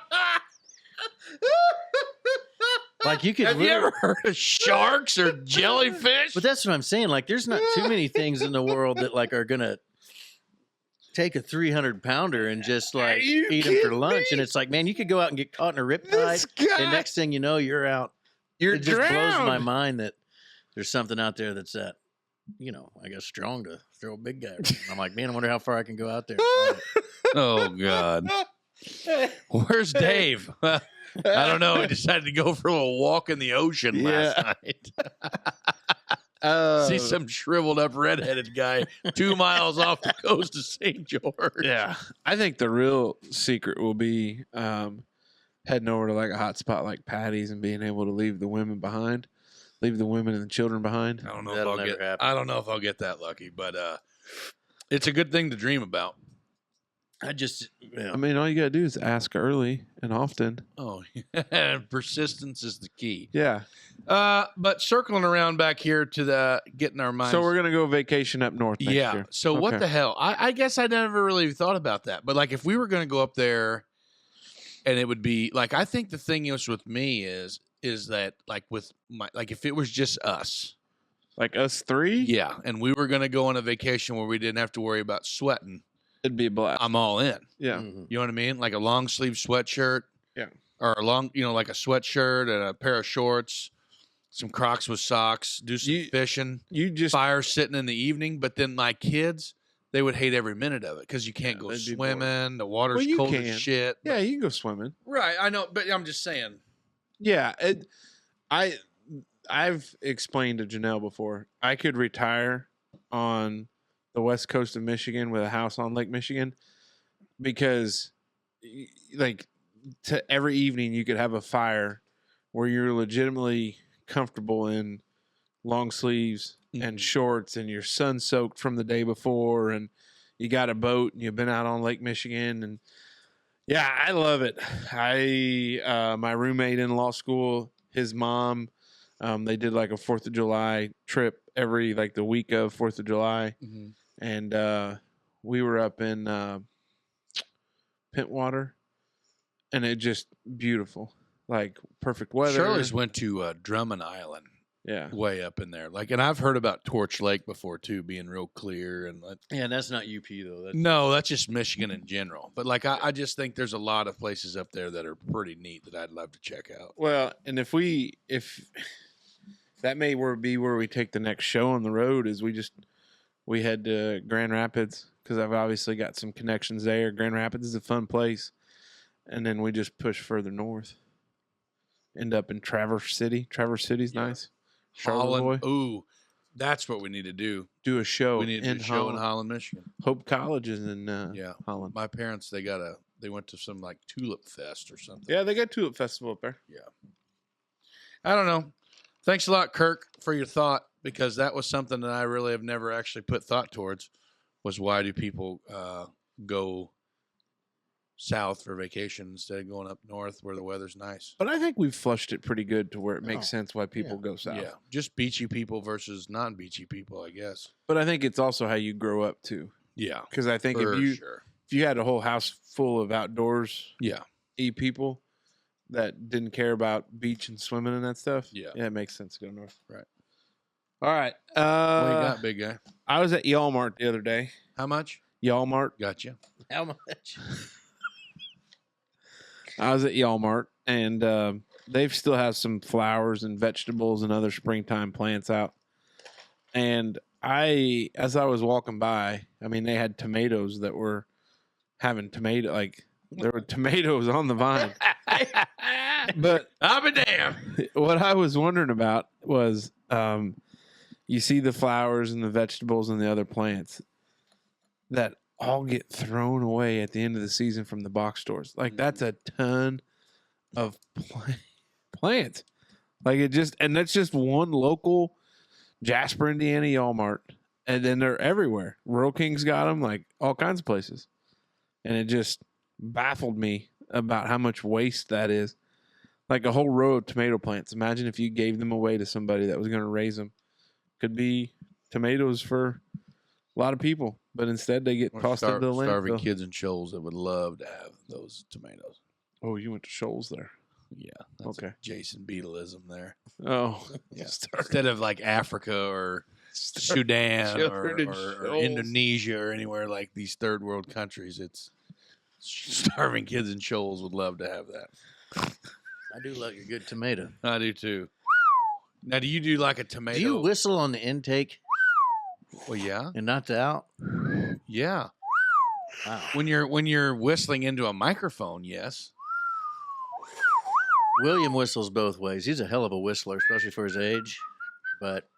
like you could. Have you ever heard of sharks or jellyfish? But that's what I'm saying. Like, there's not too many things in the world that like are gonna take a 300-pounder and just like you eat them for kidding lunch. me? And it's like, man, you could go out and get caught in a riptide, This guy, and next thing you know, you're out. you're It just blows drowned. my mind that there's something out there that's that, I guess strong to throw a big guy around. I'm like, man, I wonder how far I can go out there. Oh God. Where's Dave? I don't know. He decided to go for a walk in the ocean last night. See some shriveled up redheaded guy 2 miles off the coast of St. George. Yeah, I think the real secret will be heading over to like a hot spot like Patty's and being able to leave the women behind, leave the women and the children behind. I don't know That'll if I'll never get. happen. I don't know if I'll get that lucky, but it's a good thing to dream about. I just, I mean, all you gotta do is ask early and often. Oh, persistence is the key. Yeah. But circling around back here to the getting our minds. So we're gonna go vacation up north next year. So what Okay. the hell? I guess I never really thought about that. But like, if we were going to go up there, and it would be like, I think the thing is with me is that like with my, like if it was just us, Like us three? Yeah, and we were going to go on a vacation where we didn't have to worry about sweating. It'd be a blast. I'm all in. Yeah. Mhm. You know what I mean? Like a long sleeve sweatshirt. Yeah. Or a long, like a sweatshirt and a pair of shorts, some Crocs with socks, do some fishing, You just fire sitting in the evening. But then my kids, they would hate every minute of it because you can't go they'd be bored. swimming. The water's Well, you cold can. as shit. yeah, you can go swimming. Right. I know. But I'm just saying. Yeah, I've explained to Janelle before. I could retire on the west coast of Michigan with a house on Lake Michigan because, like, to every evening you could have a fire where you're legitimately comfortable in long sleeves and shorts and you're sun soaked from the day before and you got a boat and you've been out on Lake Michigan and yeah, I love it. My roommate in law school, his mom, they did like a 4th of July trip every like the week of 4th of July. Mm-hmm. And we were up in Pentwater and it just beautiful, like perfect weather. Shirley's went to Drummond Island. Yeah. Way up in there. And I've heard about Torch Lake before too, being real clear and Yeah, that's not UP though. no, that's just Michigan in general. But I just think there's a lot of places up there that are pretty neat that I'd love to check out. Well, and if that may be where we take the next show on the road is we head to Grand Rapids because I've obviously got some connections there. Grand Rapids is a fun place. And then we just push further north. End up in Traverse City. Traverse City's nice. Holland. Ooh, that's what we need to do. Do a show. We need to do a show in Holland, Michigan. Hope College is in Holland. My parents, they went to some like Tulip Fest or something. Yeah, they got Tulip Festival up there. Yeah. I don't know. Thanks a lot, Kirk, for your thought, because that was something that I really have never actually put thought towards, was why do people go south for vacation instead of going up north where the weather's nice? But I think we've flushed it pretty good to where it makes sense why people go south. Yeah, just beachy people versus non-beachy people, I guess. But I think it's also how you grow up too. Yeah, because I think if you had a whole house full of outdoors, people that didn't care about beach and swimming and that stuff, it makes sense to go north. Right. All right. What you got, big guy? I was at Walmart the other day. How much? Walmart. Gotcha. How much? I was at Walmart, and they still have some flowers and vegetables and other springtime plants out. And as I was walking by, I mean, they had tomatoes that were having there were tomatoes on the vine. But I'll be damned. What I was wondering about was, you see the flowers and the vegetables and the other plants that all get thrown away at the end of the season from the box stores. Like that's a ton of plants. Like and that's just one local Jasper, Indiana Walmart. And then they're everywhere. Rural King's got them, like all kinds of places. And it just baffled me about how much waste that is. Like a whole row of tomato plants. Imagine if you gave them away to somebody that was going to raise them. Could be tomatoes for a lot of people, but instead they get tossed into the landfill. Starving kids in Shoals that would love to have those tomatoes. Oh, you went to Shoals there. Yeah. Okay. Jason Beetleism there. Oh. Yeah. Instead of like Africa or Sudan or Indonesia or anywhere like these third world countries, it's starving kids in Shoals would love to have that. I do like a good tomato. I do too. Now, do you do like a tomato? Do you whistle on the intake? Well, yeah. And not the out? Yeah. Wow. When you're whistling into a microphone, yes. William whistles both ways. He's a hell of a whistler, especially for his age. But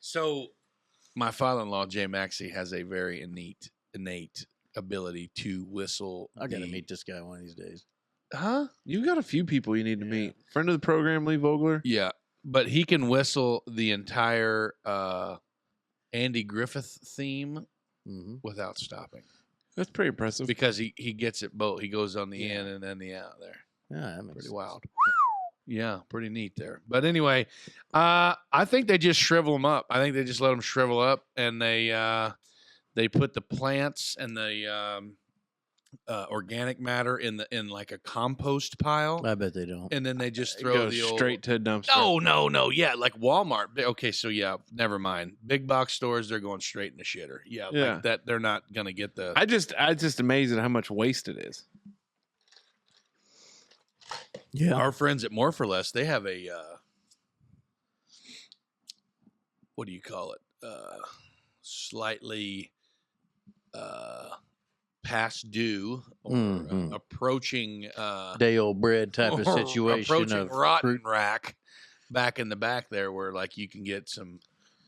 so my father-in-law, Jay Maxey, has a very innate ability to whistle. I got to meet this guy one of these days. Huh? You got a few people you need to meet. Friend of the program, Lee Vogler. Yeah. But he can whistle the entire Andy Griffith theme without stopping. That's pretty impressive. Because he gets it both. He goes on the in and then the out there. Yeah, that makes pretty sense. wild. Yeah, pretty neat there. But anyway, I think they just shrivel them up. I think they just let them shrivel up, and they put the plants and the organic matter in like a compost pile, I bet they don't. and then they just It throw goes the old, straight to a dumpster. No, yeah, like Walmart. Okay, so yeah, never mind. Big box stores, they're going straight in the shitter. Yeah, Yeah. like that. They're not gonna get the. I just amazed at how much waste it is. Yeah. Our friends at More for Less, they have a what do you call it? Slightly past due or Mhm. approaching Day old bread type of or situation approaching of rotten fruit. rack back in the back there, where like you can get some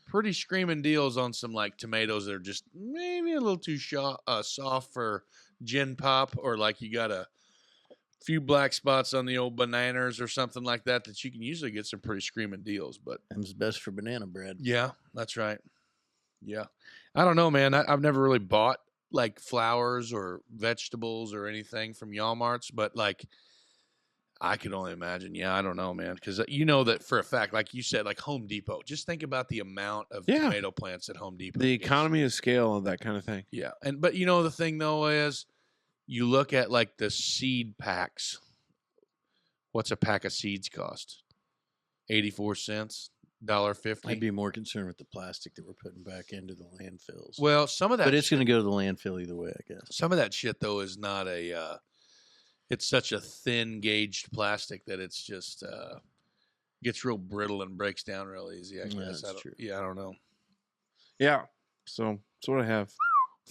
pretty screaming deals on some like tomatoes that are just maybe a little too soft for gin pop, or like you got a few black spots on the old bananas or something like that you can usually get some pretty screaming deals. But Them's best for banana bread. yeah, that's right. Yeah, I don't know, man. I've never really bought like flowers or vegetables or anything from Walmarts, but like I could only imagine. Yeah, I don't know, man, because you know that for a fact, like you said, like Home Depot. Just think about the amount of Yeah. tomato plants at Home Depot. The It's- economy of scale of that kind of thing. Yeah, but you know the thing though is, you look at like the seed packs. What's a pack of seeds cost? 84 cents, $1.50. I'd be more concerned with the plastic that we're putting back into the landfills. Well, some of that, but it's going to go to the landfill either way, I guess. some of that shit though is not a. It's such a thin gauged plastic that it's just gets real brittle and breaks down real easy. I Yeah, guess. that's true. Yeah, I don't know. Yeah. So that's what I have.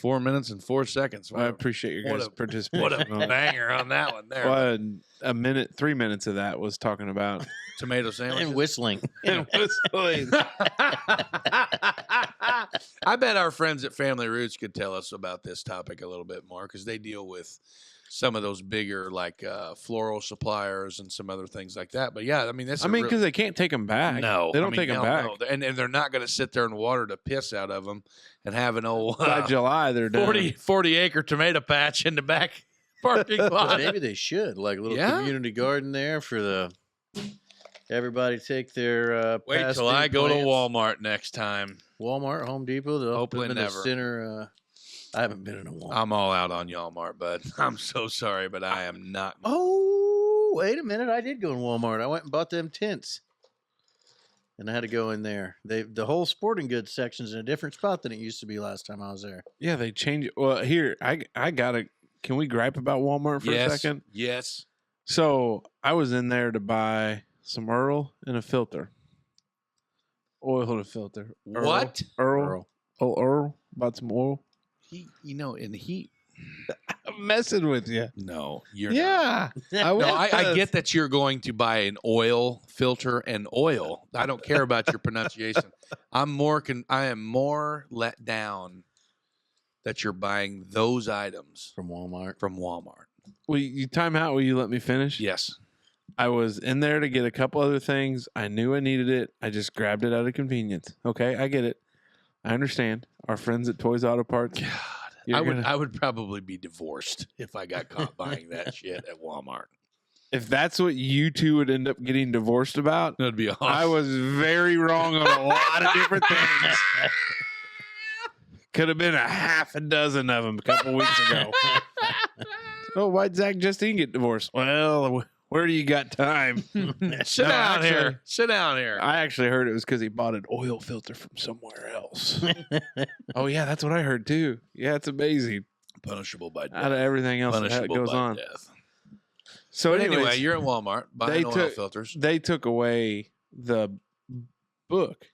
4 minutes and 4 seconds. I appreciate your what guys' a- participation. What a on it. banger on that one there. Well, a minute, 3 minutes of that was talking about Tomato sandwiches. And whistling. and whistling. I bet our friends at Family Roots could tell us about this topic a little bit more, because they deal with some of those bigger like floral suppliers and some other things like that. But yeah, I mean, that's I mean, because they can't take them back. no, they I don't mean, take them hell back. no. And they're not going to sit there and water the piss out of them and have an old By July, they're done. 40 acre tomato patch in the back parking lot. Maybe they should. Like a little Yeah. community garden there for the everybody take their Wait past till I due go to plants. Walmart next time. Walmart, Home Depot. They'll Hopefully put them in never. the center. I haven't been in a Walmart. I'm all out on Walmart, bud. I'm so sorry, but I am not. Oh, wait a minute! I did go in Walmart. I went and bought them tents, and I had to go in there. The whole sporting goods section's in a different spot than it used to be last time I was there. Yeah, they change it. Well, here, I gotta. Can we gripe about Walmart for a second? Yes. So I was in there to buy some Earl and a filter. Oil to filter. Earl. What? Earl. Oh, Earl. Bought some oil. And he. I'm messing with you. No, you're not. Yeah. No, I get that you're going to buy an oil filter and oil. I don't care about your pronunciation. I am more let down that you're buying those items From Walmart. from Walmart. Will you time out? Will you let me finish? Yes. I was in there to get a couple other things. I knew I needed it. I just grabbed it out of convenience. Okay, I get it. I understand. Our friends at Toys Auto Parts. God, I would probably be divorced if I got caught buying that shit at Walmart. If that's what you two would end up getting divorced about, That'd be awesome. I was very wrong on a lot of different things. Could have been a half a dozen of them a couple weeks ago. Oh, why'd Zach Justine get divorced? Well, where do you got time? Sit No, down actually- here. Sit down here. I actually heard it was because he bought an oil filter from somewhere else. Oh, yeah, that's what I heard too. Yeah, it's amazing. Punishable by death. Out of everything else that Punishable goes by on. death. So But anyway, anyways, you're at Walmart buying oil took- filters. they took away the book.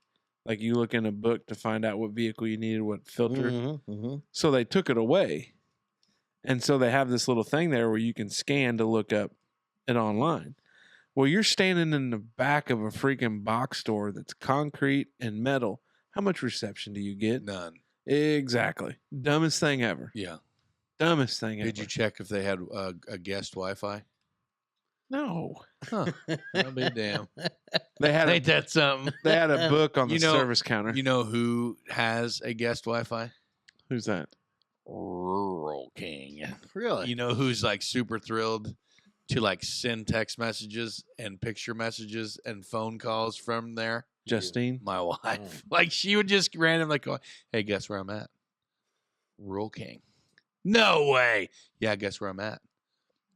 Like you look in a book to find out what vehicle you needed, what filter. Mm-hmm. So they took it away. And so they have this little thing there where you can scan to look up it online. Well, you're standing in the back of a freaking box store that's concrete and metal. How much reception do you get? None. Exactly. Dumbest thing ever. Yeah. Dumbest thing ever. Did you check if they had a guest Wi-Fi? No. Huh. I'll be damn. They had Ain't that something? they had a book on the You know- service counter. You know who has a guest Wi-Fi? Who's that? Rural King. Really? You know who's like super thrilled to like send text messages and picture messages and phone calls from there? Justine? My wife. Like she would just randomly go, "Hey, guess where I'm at? Rural King." No way. Yeah, guess where I'm at?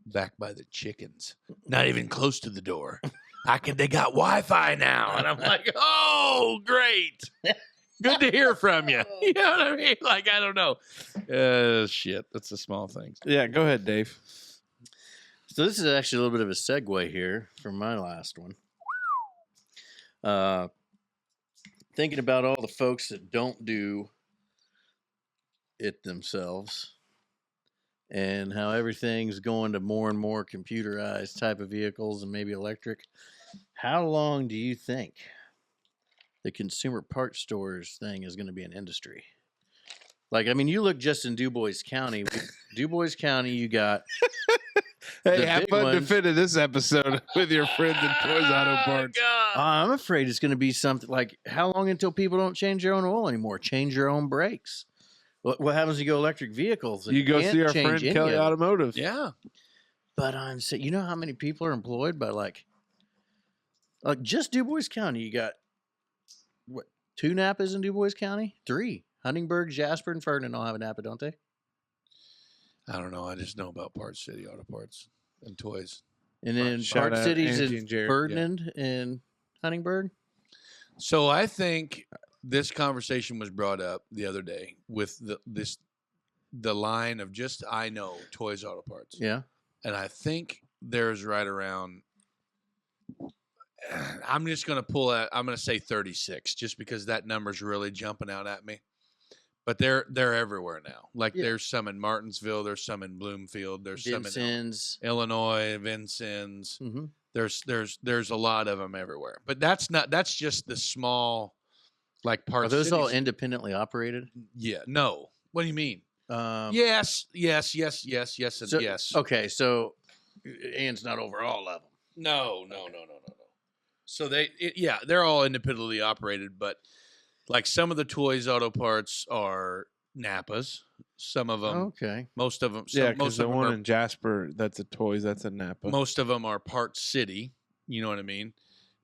Back by the chickens. Not even close to the door. They got Wi-Fi now. And I'm like, oh, great. Good to hear from you. You know what I mean? Like, I don't know. Shit. That's the small things. Yeah, go ahead, Dave. So this is actually a little bit of a segue here from my last one. Thinking about all the folks that don't do it themselves and how everything's going to more and more computerized type of vehicles and maybe electric. How long do you think the consumer parts stores thing is going to be an industry? Like, I mean, you look just in DuBois County. DuBois County, you got... Hey, have fun defending this episode with your friends at Toys Auto Parts. I'm afraid it's going to be something like, how long until people don't change their own oil anymore? Change your own brakes. What happens when you go electric vehicles? You go see our friend Kelly Automotive. Yeah. But I'm saying, you know how many people are employed by like just DuBois County? You got, what, 2 Napas in DuBois County? 3. Huntingburg, Jasper, and Ferdinand all have a Napa, don't they? I don't know. I just know about Parts City Auto Parts and toys. And then Shout Parts out Cities Angie in and Jared, Ferdinand and Huntingburg. So I think this conversation was brought up the other day with the line of just I know Toys Auto Parts. Yeah. And I think there's right around, I'm just going to pull out, I'm going to say 36 just because that number's really jumping out at me. But they're everywhere now. Like there's some in Martinsville, there's some in Bloomfield, there's Vincennes. some in Illinois, Vincennes. Mm-hmm. There's a lot of them everywhere. But that's just the small like parts. Are those all cities. Independently operated? Yeah. No. What do you mean? Yes. And So, yes. Okay, so Ann's not over all of them. No. So they're all independently operated, but like some of the Toys Auto Parts are Napas. Some of them, Okay. most of them, Because the one in Jasper, that's a Toys, that's a Napa. most of them are Parts City. You know what I mean?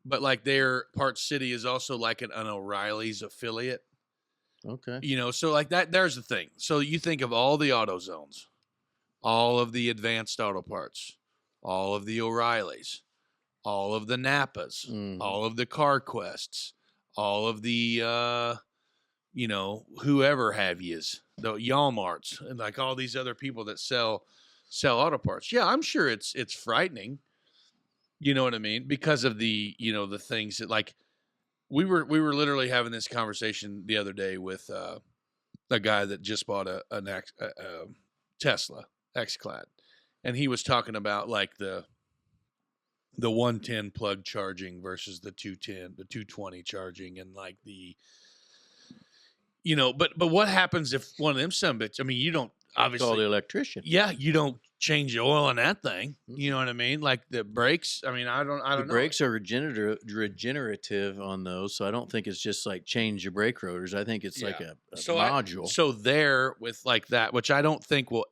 But like their Parts City is also like an O'Reilly's affiliate. Okay. You know, so like that. There's the thing. So you think of all the auto zones, all of the Advanced Auto Parts, all of the O'Reillys, all of the Napas, all of the CarQuests, all of the, whoever have yous, the Walmarts, and like all these other people that sell auto parts. Yeah, I'm sure it's frightening. You know what I mean? Because of the, the things that like we were literally having this conversation the other day with a guy that just bought a Tesla X-Clad, and he was talking about like the 110 plug charging versus the 210, the 220 charging, and like the, but what happens if one of them sumbits? I mean, you don't obviously Call the electrician. Yeah, you don't change the oil on that thing. You know what I mean? Like the brakes. I mean, I don't know. The brakes are regenerative on those, so I don't think it's just like change your brake rotors. I think it's like a module. So there with like that, which I don't think we'll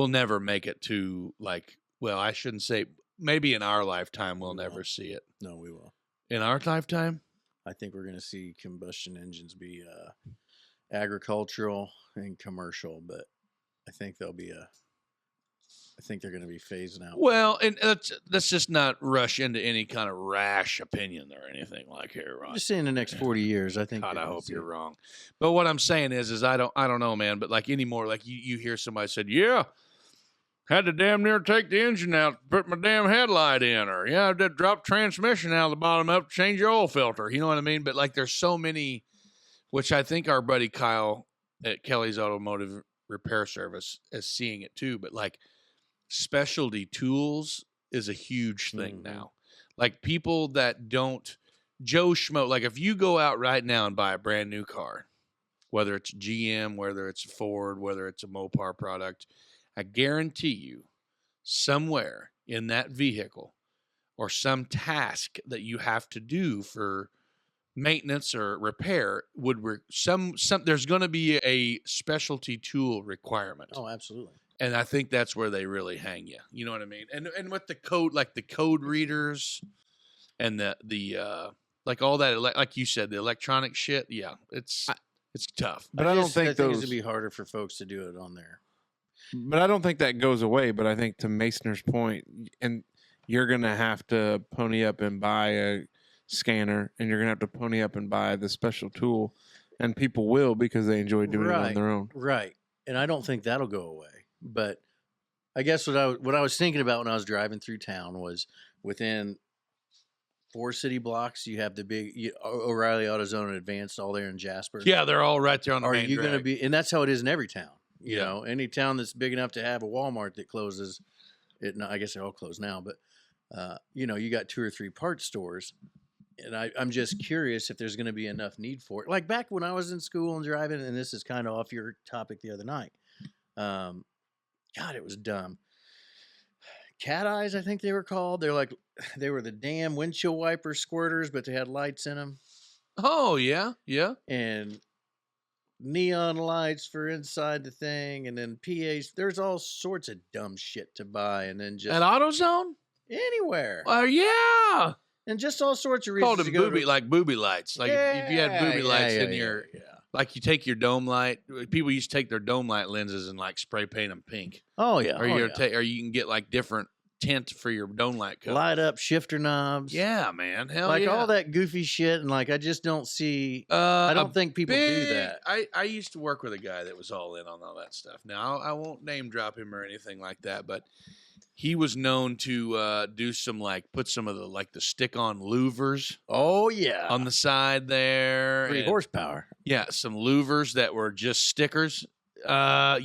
never make it to like. Well, I shouldn't say. Maybe in our lifetime we'll never see it. No, we will. In our lifetime, I think we're going to see combustion engines be agricultural and commercial, but I think they're going to be phasing out. Well, and let's just not rush into any kind of rash opinion or anything like here, Ron. Just saying the next 40 years, I think. God, I hope you're wrong. But what I'm saying is I don't know, man. But like anymore, like you hear somebody said, yeah, had to damn near take the engine out, put my damn headlight in, or I did drop transmission out of the bottom up, change your oil filter. You know what I mean? But like there's so many, which I think our buddy Kyle at Kelly's Automotive Repair Service is seeing it too. But like specialty tools is a huge thing now. Like people that don't Joe Schmo, like if you go out right now and buy a brand new car, whether it's GM, whether it's Ford, whether it's a Mopar product, I guarantee you somewhere in that vehicle or some task that you have to do for maintenance or repair there's going to be a specialty tool requirement. Oh, absolutely. And I think that's where they really hang you. You know what I mean? And with the code, like the code readers and the like all that, like you said, the electronic shit. Yeah, It's tough. But I don't think it's those. gonna be harder for folks to do it on there. But I don't think that goes away. But I think to Masner's point, and you're gonna have to pony up and buy a scanner, and you're gonna have to pony up and buy the special tool, and people will because they enjoy doing it on their own. Right. And I don't think that'll go away. But I guess what I was thinking about when I was driving through town was within 4 city blocks, you have the big O'Reilly AutoZone and Advanced all there in Jasper. Yeah, they're all right there on the Are main you going to drag. be? And that's how it is in every town. You Yeah. know, any town that's big enough to have a Walmart that closes. I guess they're all closed now, but you got 2 or 3 parts stores. And I'm just curious if there's going to be enough need for it. Like back when I was in school and driving, and this is kind of off your topic the other night. God, it was dumb. Cat eyes, I think they were called. They were the damn windshield wiper squirters, but they had lights in them. Oh, yeah. Yeah. And neon lights for inside the thing, and then PAs. There's all sorts of dumb shit to buy, and then just At AutoZone? anywhere. Yeah. And just all sorts of reasons Called to them go booby lights. Like if you had booby lights in your, like you take your dome light. People used to take their dome light lenses and like spray paint them pink. Oh yeah. Or or you can get like different tint for your dome light cover. Light up shifter knobs. Yeah, man. Hell like yeah. all that goofy shit, and like I just don't see. I don't think people do that. I used to work with a guy that was all in on all that stuff. Now I won't name drop him or anything like that, but he was known to do some put some of the stick-on louvers. Oh yeah, on the side there. 3 horsepower. Yeah, some louvers that were just stickers. And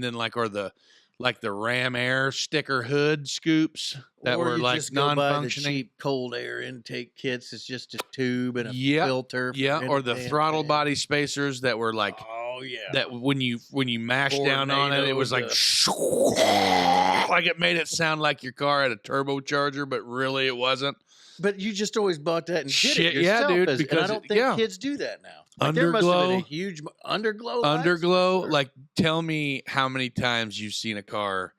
then the Ram Air sticker hood scoops that were just go buy the non-functioning. cheap cold air intake kits. It's just a tube and a Yep. filter. Yeah, or the throttle body spacers that were Oh yeah. that when you mash down on it, it was like Tornado, like it made it sound like your car had a turbocharger, but really it wasn't. But you just always bought that and did Shit, it yeah, yourself. dude, And because I don't think yeah. kids do that now. Like, there must have been a huge underglow. Underglow, lights? like tell me how many times you've seen a car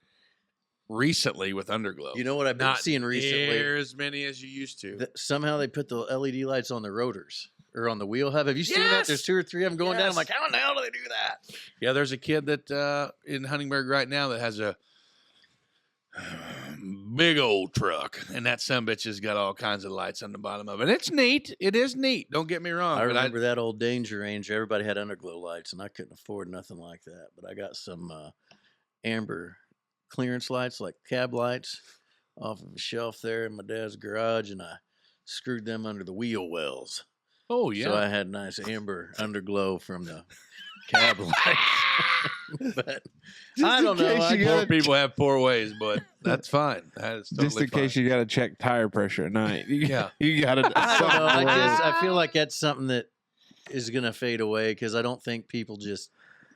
recently with underglow. You know what I've been Not seeing recently? near as many as you used to. Somehow they put the LED lights on the rotors or on the wheel hub. Have you seen that? There's 2 or 3 of them going down. I'm like, how in the hell do they do that? Yeah, there's a kid that in Huntingburg right now that has a big old truck, and that sumbitch has got all kinds of lights on the bottom of it. It's neat. It is neat. Don't get me wrong. I remember that old Danger Ranger. Everybody had underglow lights, and I couldn't afford nothing like that. But I got some amber clearance lights, like cab lights, off of a shelf there in my dad's garage, and I screwed them under the wheel wells. Oh yeah. So I had nice amber underglow from the cab lights. But I don't know. Poor people have poor ways, but that's fine. That is totally Just in case fine. you got to check tire pressure at night. Yeah. You got to. I don't know. I feel like that's something that is going to fade away because I don't think people just.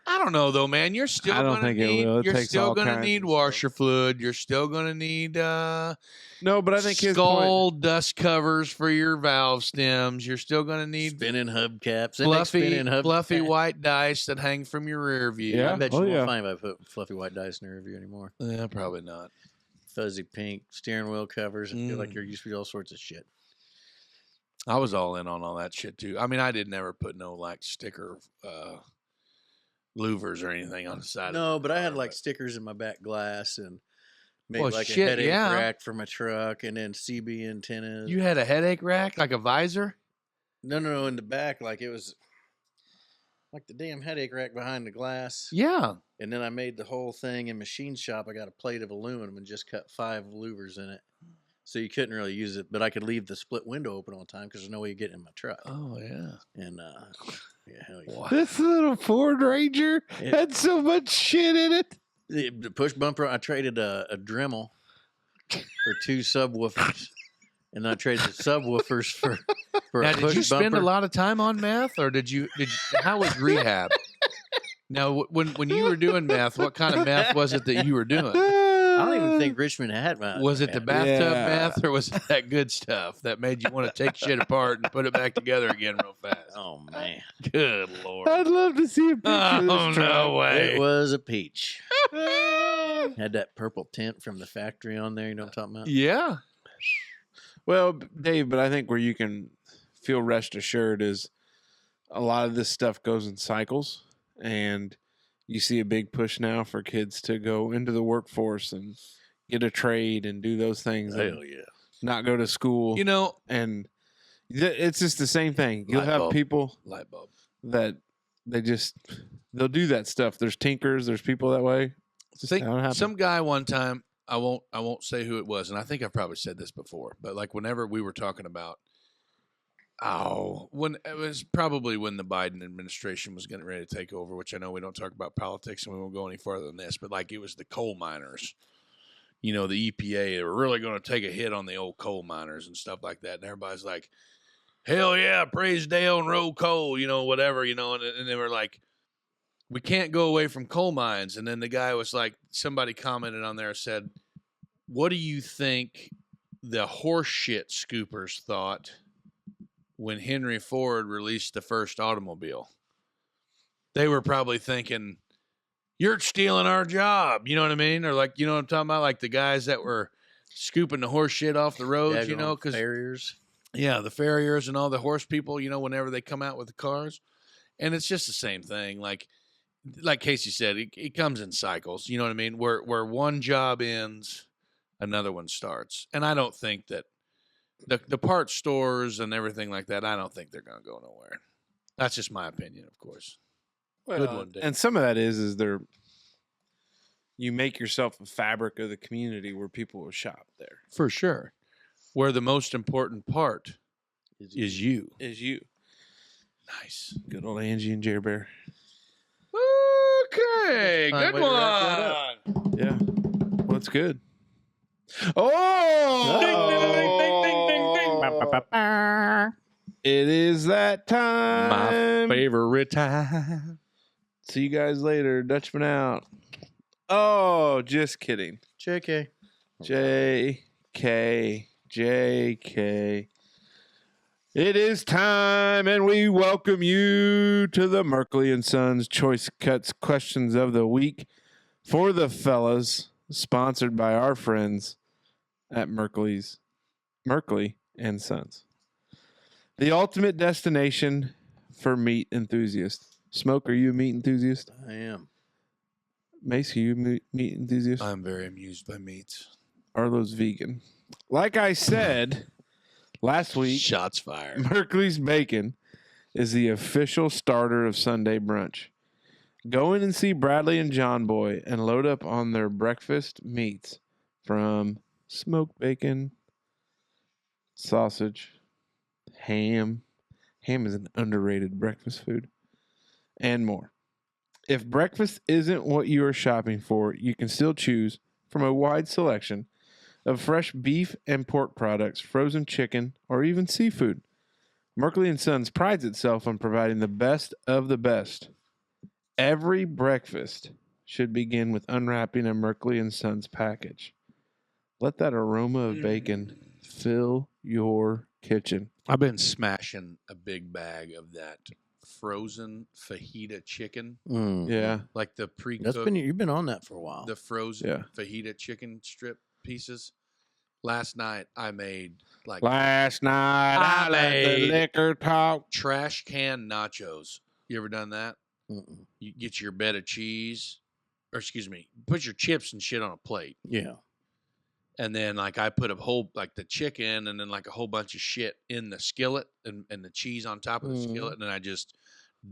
I don't know though, man. You're still I don't gonna think it need. will. It You're takes still all gonna kinds need of washer fluid. You're still gonna need No, but I think his skull point. dust covers for your valve stems. You're still gonna need Spinning hubcaps. They make spinning fluffy hubcaps. white dice that hang from your rear view. Yeah. I bet you Oh, won't yeah. find if I put fluffy white dice in the review anymore. Yeah, probably not. Fuzzy pink steering wheel covers. I feel like there used to be all sorts of shit. I was all in on all that shit too. I mean, I did never put no sticker louvers or anything on the side. No, of the but I car, had stickers in my back glass and made Well, a shit, headache yeah. rack for my truck and then CB antennas. You had a headache rack, like a visor. No, in the back, like it was like the damn headache rack behind the glass. Yeah. And then I made the whole thing in machine shop. I got a plate of aluminum and just cut 5 louvers in it. So you couldn't really use it, but I could leave the split window open all the time because there's no way you get in my truck. Oh yeah. And yeah, hell yeah. Wow. This little Ford Ranger had so much shit in it. The push bumper, I traded a Dremel for 2 subwoofers. And I traded the subwoofers for Now, a did push you spend bumper. a lot of time on meth, or did you? How was rehab? Now, when you were doing meth, what kind of meth was it that you were doing? I don't even think Richmond had meth. Was it the bathtub Yeah. meth, or was it that good stuff that made you want to take shit apart and put it back together again real fast? Oh, man. Good Lord. I'd love to see a picture of Oh, this no truck. way. It was a peach. Had that purple tint from the factory on there. You know what I'm talking about? Yeah. Well, Dave, but I think where you can feel rest assured is a lot of this stuff goes in cycles, and you see a big push now for kids to go into the workforce and get a trade and do those things. Hell yeah. Not go to school. You know, and it's just the same thing. You'll Light have bulb. people light bulb. that they'll do that stuff. There's tinkers. There's people that way. It's just how it happens. Some guy one time, I won't say who it was, and I think I've probably said this before, but like whenever we were talking about, when it was probably when the Biden administration was getting ready to take over, which I know we don't talk about politics and we won't go any further than this, but like it was the coal miners, you know, the EPA, they were really going to take a hit on the old coal miners and stuff like that. And everybody's like, hell yeah, praise Dale and roll coal, you know, whatever, you know, and they were like, we can't go away from coal mines. And then the guy was like, somebody commented on there, said, what do you think the horse shit scoopers thought when Henry Ford released the first automobile? They were probably thinking, you're stealing our job. You know what I mean? Or like, you know what I'm talking about? Like the guys that were scooping the horse shit off the roads, you know, because farriers. Yeah, the farriers and all the horse people, you know, whenever they come out with the cars. And it's just the same thing. Like Casey said, it comes in cycles. You know what I mean? Where one job ends, another one starts. And I don't think that the parts stores and everything like that, I don't think they're going to go nowhere. That's just my opinion, of course. Good one, Dave. And some of that is you make yourself a fabric of the community where people will shop there. For sure. Where the most important part is you. Nice. Good old Angie and Jerry Bear. Okay, Fine good way to wrap that one. Yeah. Well, it's good. Oh! Ding, ding, ding, ding, ding, It is that time. My favorite time. See you guys later. Dutchman out. Oh, just kidding. JK. JK. JK. It is time, and we welcome you to the Merkley and Sons Choice Cuts Questions of the Week for the fellas, sponsored by our friends at Merkley and Sons. The ultimate destination for meat enthusiasts. Smoke, are you a meat enthusiast? I am. Mace, are you a meat enthusiast? I'm very amused by meats. Arlo's vegan. Like I said last week, Shots fired. Merkley's Bacon is the official starter of Sunday brunch. Go in and see Bradley and John Boy and load up on their breakfast meats from smoked bacon, sausage, ham. Ham is an underrated breakfast food, and more. If breakfast isn't what you are shopping for, you can still choose from a wide selection of fresh beef and pork products, frozen chicken, or even seafood. Merkley & Sons prides itself on providing the best of the best. Every breakfast should begin with unwrapping a Merkley & Sons package. Let that aroma of bacon fill your kitchen. I've been smashing a big bag of that frozen fajita chicken, Yeah. like the pre-cooked. You've been on that for a while. The frozen Yeah. fajita chicken strip pieces. Last night I made like Last night I let the made- liquor talk. trash can nachos. You ever done that? Mm-mm. You get your bed of cheese, or excuse me, put your chips and shit on a plate. Yeah. And then like I put a whole like the chicken and then like a whole bunch of shit in the skillet and the cheese on top of the skillet. And then I just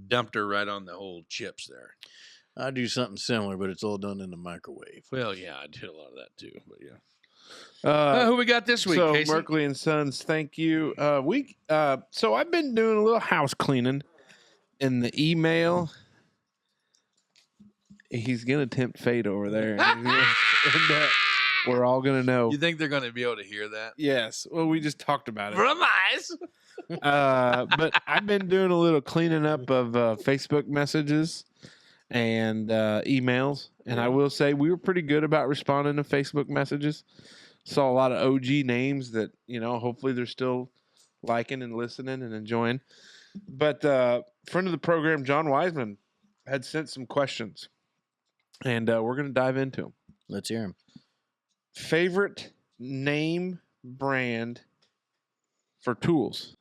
dumped her right on the whole chips there. I do something similar, but it's all done in the microwave. Well, yeah, I did a lot of that too. But yeah. Who Who we got this week, so Casey? Merkley & Sons, thank you. So I've been doing a little house cleaning in the email. He's gonna tempt fate over there. We're all gonna know. You think they're going to be able to hear that? Yes. Well, we just talked about it. Promise. But I've been doing a little cleaning up of Facebook messages and emails, and I will say we were pretty good about responding to Facebook messages. Saw a lot of OG names that, you know, hopefully they're still liking and listening and enjoying. But friend of the program, John Wiseman, had sent some questions, and we're going to dive into them. Let's hear him. Favorite name brand for tools?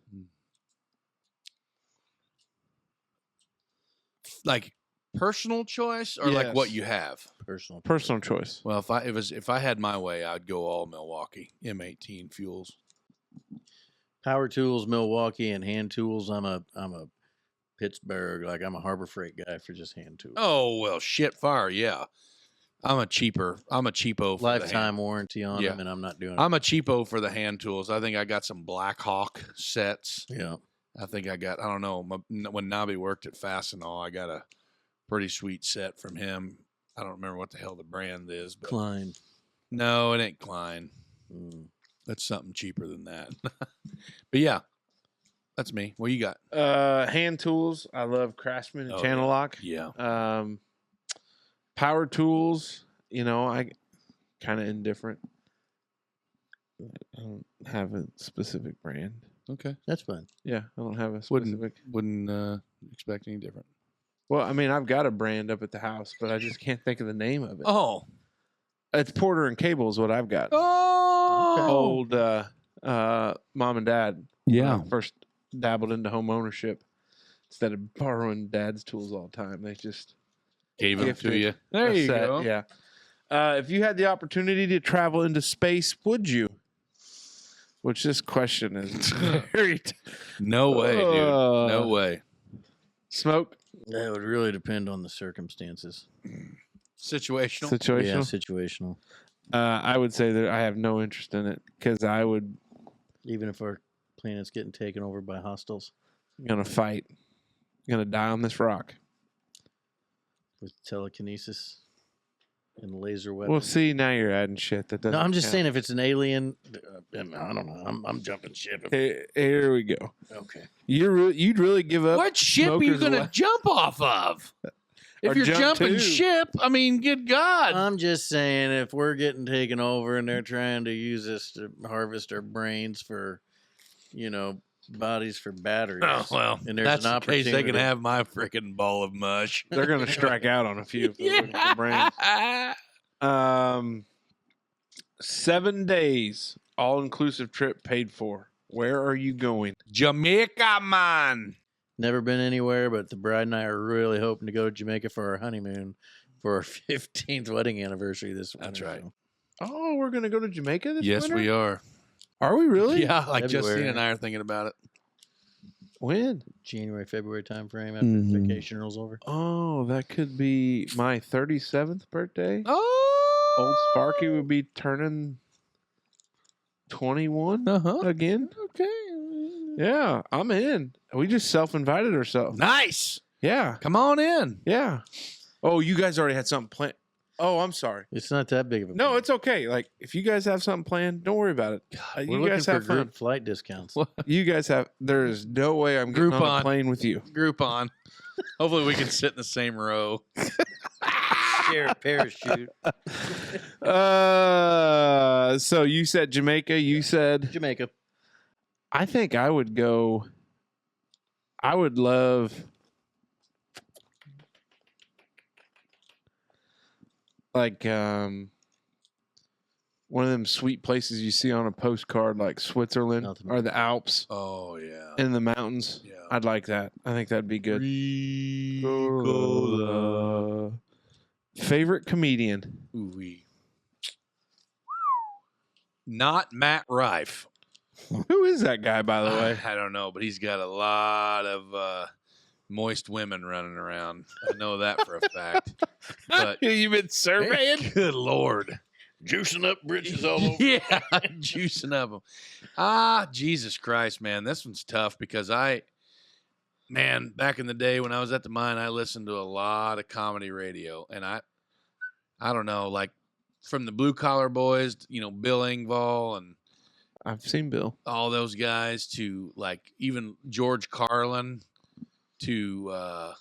like personal choice or like what Yes. you have? Personal choice. Well, if I had my way, I'd go all Milwaukee M18 fuels. Power tools, Milwaukee, and hand tools. I'm a Pittsburgh. Like I'm a Harbor Freight guy for just hand tools. Oh well, shit fire, yeah. I'm a cheapo for Lifetime warranty on Yeah. them, and I'm not doing it. I'm a cheapo for the hand tools. I think I got some Black Hawk sets. Yeah. I think I don't know. When Nobby worked at Fastenal, I got a pretty sweet set from him. I don't remember what the hell the brand is, but Klein. no, it ain't Klein. That's something cheaper than that. But yeah, that's me. What you got? Hand tools. I love Craftsman and Channel yeah. Lock. Yeah. Power tools. I kind of indifferent. I don't have a specific brand. Okay. That's fine. Yeah, I don't have a specific. Wouldn't expect any different. Well, I mean, I've got a brand up at the house, but I just can't think of the name of it. Oh. It's Porter and Cable is what I've got. Oh. Old mom and dad. Yeah. When I first dabbled into home ownership. Instead of borrowing dad's tools all the time, they just Gave them gifted to you. a There you set. go. Yeah. If you had the opportunity to travel into space, would you? Which this question is very No way, dude. No way. Smoke That would really depend on the circumstances. Situational. situational. Yeah, situational. I would say that I have no interest in it because I would Even if our planet's getting taken over by hostiles gonna fight, gonna die on this rock. with telekinesis and laser weapons. Well, see, now you're adding shit that doesn't. No, I'm just count. saying if it's an alien, I don't know. I'm jumping ship. Here we go. Okay. You'd really give up. What ship are you smokers going to alive. jump off of? If Or you're jump jumping to. ship, I mean, good God. I'm just saying if we're getting taken over and they're trying to use us to harvest our brains for, bodies for batteries. Oh, well, and there's that's an the case. They can opportunity. have my freaking ball of mush. They're gonna strike out on a few. If they're looking for brains. 7 days, all inclusive trip paid for. Where are you going? Jamaica, man. Never been anywhere, but the bride and I are really hoping to go to Jamaica for our honeymoon for our 15th wedding anniversary this winter. That's right. Oh, we're gonna go to Jamaica this Yes, winter? we are. Are we really? Yeah, like Justine February. and I are thinking about it. When? January, February time frame after Mhm. vacation rolls over. Oh, that could be my 37th birthday. Oh. Old Sparky would be turning 21 Uh-huh. again. Okay. Yeah, I'm in. We just self-invited ourselves. Nice. Yeah, Come on in. yeah. Oh, you guys already had something planned. Oh, I'm sorry. It's not that big of a No, plan. it's okay. Like, if you guys have something planned, don't worry about it. We're You looking guys for have fun. group flight discounts. You guys have. There is no way I'm getting on a Groupon. plane with you. Groupon. Hopefully we can sit in the same row. Share a parachute. So you said Jamaica. You said Jamaica. I think I would go. I would love. Like one of them sweet places you see on a postcard, like Switzerland Nothing. or the Alps Oh, yeah. in the mountains. Yeah. I'd like that. I think that'd be good. Favorite comedian? Ooh-wee. Not Matt Rife. Who is that guy, by the way? I don't know, but he's got a lot of moist women running around. I know that for a fact. But You've been surveying? good Lord. Juicing up bridges all over. Yeah, juicing up them. Jesus Christ, man. This one's tough because back in the day when I was at the mine, I listened to a lot of comedy radio. And I don't know, like from the Blue Collar Boys, Bill Engvall and I've seen Bill. all those guys to like even George Carlin to,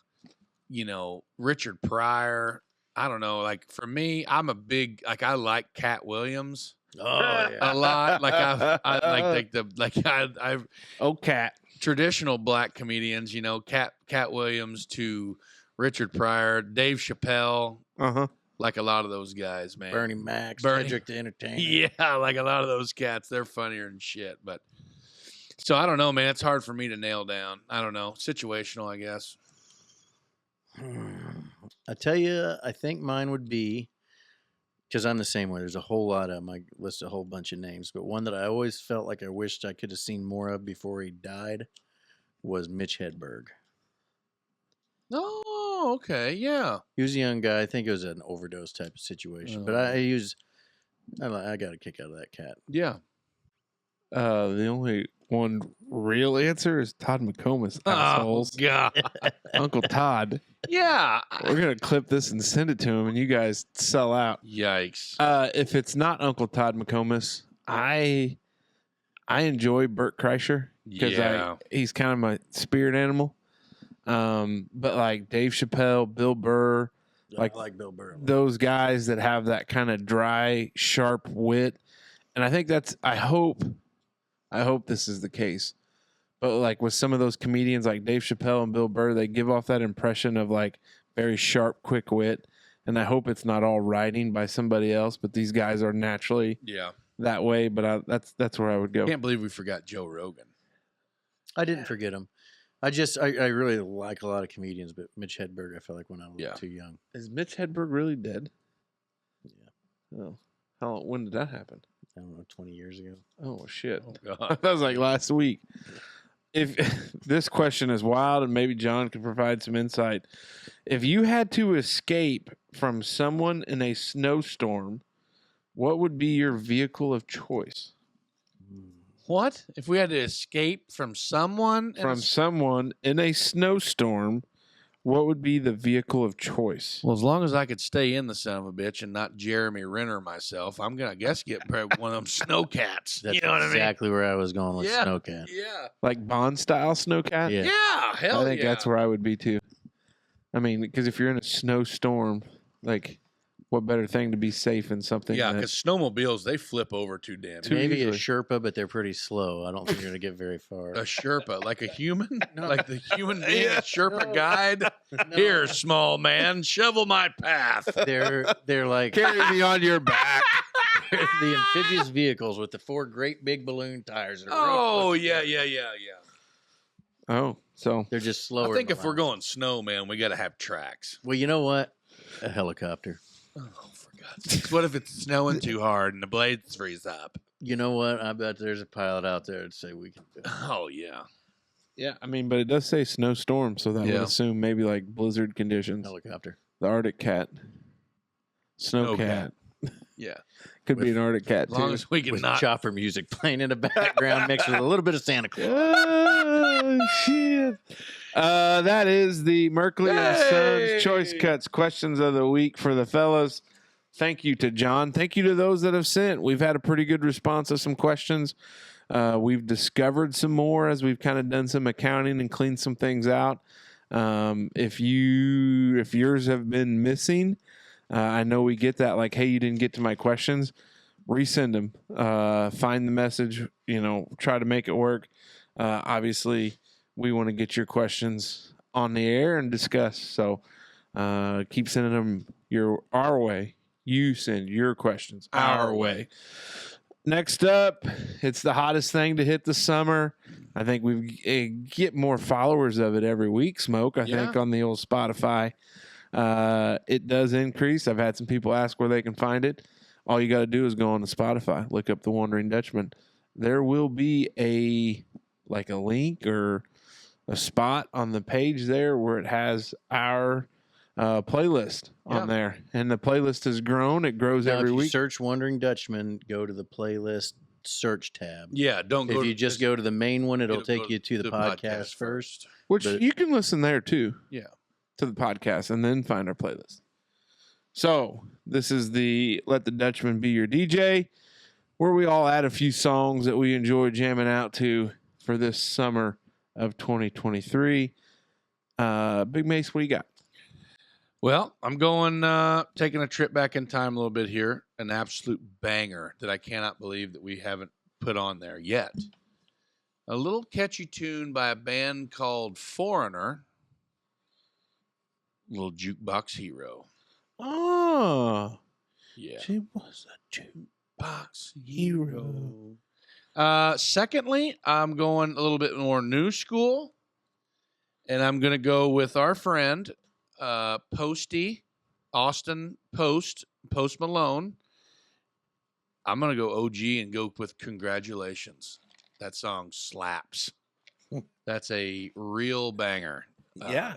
Richard Pryor. I don't know. Like for me, I'm a big, like, I like Cat Williams Oh, yeah. a lot. Like I've Oh, Cat. traditional black comedians, Cat Williams to Richard Pryor, Dave Chappelle, Uh-huh. like a lot of those guys, man. Bernie Mac, Bernie. Cedric the Entertainer. Yeah, like a lot of those cats. They're funnier than shit. But so I don't know, man. It's hard for me to nail down. I don't know. Situational, I guess. I tell you, I think mine would be, because I'm the same way. There's a whole lot of them. I list a whole bunch of names, but one that I always felt like I wished I could have seen more of before he died was Mitch Hedberg. Oh, okay, yeah. He was a young guy. I think it was an overdose type of situation, but I got a kick out of that cat. Yeah. The only one real answer is Todd McComas. Assholes. Oh, God. Uncle Todd. Yeah. We're gonna clip this and send it to him, and you guys sell out. Yikes. If it's not Uncle Todd McComas, I enjoy Bert Kreischer because he's kind of my spirit animal. But like Dave Chappelle, Bill Burr, I like Bill Burr. Those guys that have that kind of dry, sharp wit, and I think I hope this is the case. But like with some of those comedians like Dave Chappelle and Bill Burr, they give off that impression of like very sharp, quick wit. And I hope it's not all writing by somebody else, but these guys are naturally that way. But that's where I would go. I can't believe we forgot Joe Rogan. I didn't forget him. I really like a lot of comedians, but Mitch Hedberg, I felt like when I was too young. Is Mitch Hedberg really dead? Yeah. Oh, when did that happen? I don't know, 20 years ago. Oh shit! Oh God, that was like last week. If this question is wild, and maybe John can provide some insight. If you had to escape from someone in a snowstorm, what would be your vehicle of choice? What? If we had to escape from someone? Someone in a snowstorm, what would be the vehicle of choice? Well, as long as I could stay in the son of a bitch and not Jeremy Renner myself, I'm going to guess get one of them snowcats. That's you know what I mean? Exactly where I was going with Yeah. Snowcat. Yeah. Like Bond-style snowcat? Yeah. Yeah, hell I think yeah. that's where I would be too. I mean, because if you're in a snowstorm, like, what better thing to be safe in something? Yeah, because snowmobiles, they flip over too damn. Maybe easily. a Sherpa, but they're pretty slow. I don't think you're going to get very far. A Sherpa, like a human? Like the human being, a Sherpa guide? Here, small man, shovel my path. They're like carry me on your back. they're the amphibious vehicles with the 4 great big balloon tires. That are Oh, real quick. yeah. Oh, so They're just slower. I think than if we're light. going snow, man, we got to have tracks. Well, you know what? A helicopter. Oh, for God's sakes. What if it's snowing too hard and the blades freeze up? You know what? I bet there's a pilot out there that'd say we can do it. Oh, yeah. yeah, I mean, but it does say snowstorm, so that would Yeah. assume maybe like blizzard conditions. Helicopter. The Arctic cat, snowcat, Yeah. could be an Arctic cat As long too. as we can With not. chopper music playing in the background mixed with a little bit of Santa Claus. Oh, shit. That is the Merkley and Sons Choice Cuts questions of the week for the fellas. Thank you to John. Thank you to those that have sent. We've had a pretty good response to some questions. We've discovered some more as we've kind of done some accounting and cleaned some things out. If yours have been missing, I know we get that, like, hey, you didn't get to my questions. Resend them. Find the message. Try to make it work. Obviously, we want to get your questions on the air and discuss. So keep sending them our way. You send your questions our way. Next up, it's the hottest thing to hit the summer. I think we get more followers of it every week, Smoke, I think, on the old Spotify. It does increase. I've had some people ask where they can find it. All you got to do is go on to Spotify, look up the Wondering Dutchmen. There will be a link or a spot on the page there where it has our playlist on there, and the playlist has grown. It grows every if you week. search Wondering Dutchman, go to the playlist search tab. Yeah, don't go. If you just go to the main one, it'll take go you to the to podcast first. Which but- you can listen there too. Yeah. To the podcast and then find our playlist. So this is the Let the Dutchman Be Your DJ, where we all add a few songs that we enjoy jamming out to for this summer of 2023. Big Mace, what do you got? Well, I'm going, taking a trip back in time a little bit here. An absolute banger that I cannot believe that we haven't put on there yet. A little catchy tune by a band called Foreigner. Little Jukebox Hero. Oh, Yeah. she was a Jukebox Hero. Secondly, I'm going a little bit more new school. And I'm going to go with our friend, Posty, Austin Post Malone. I'm going to go OG and go with Congratulations. That song slaps. That's a real banger,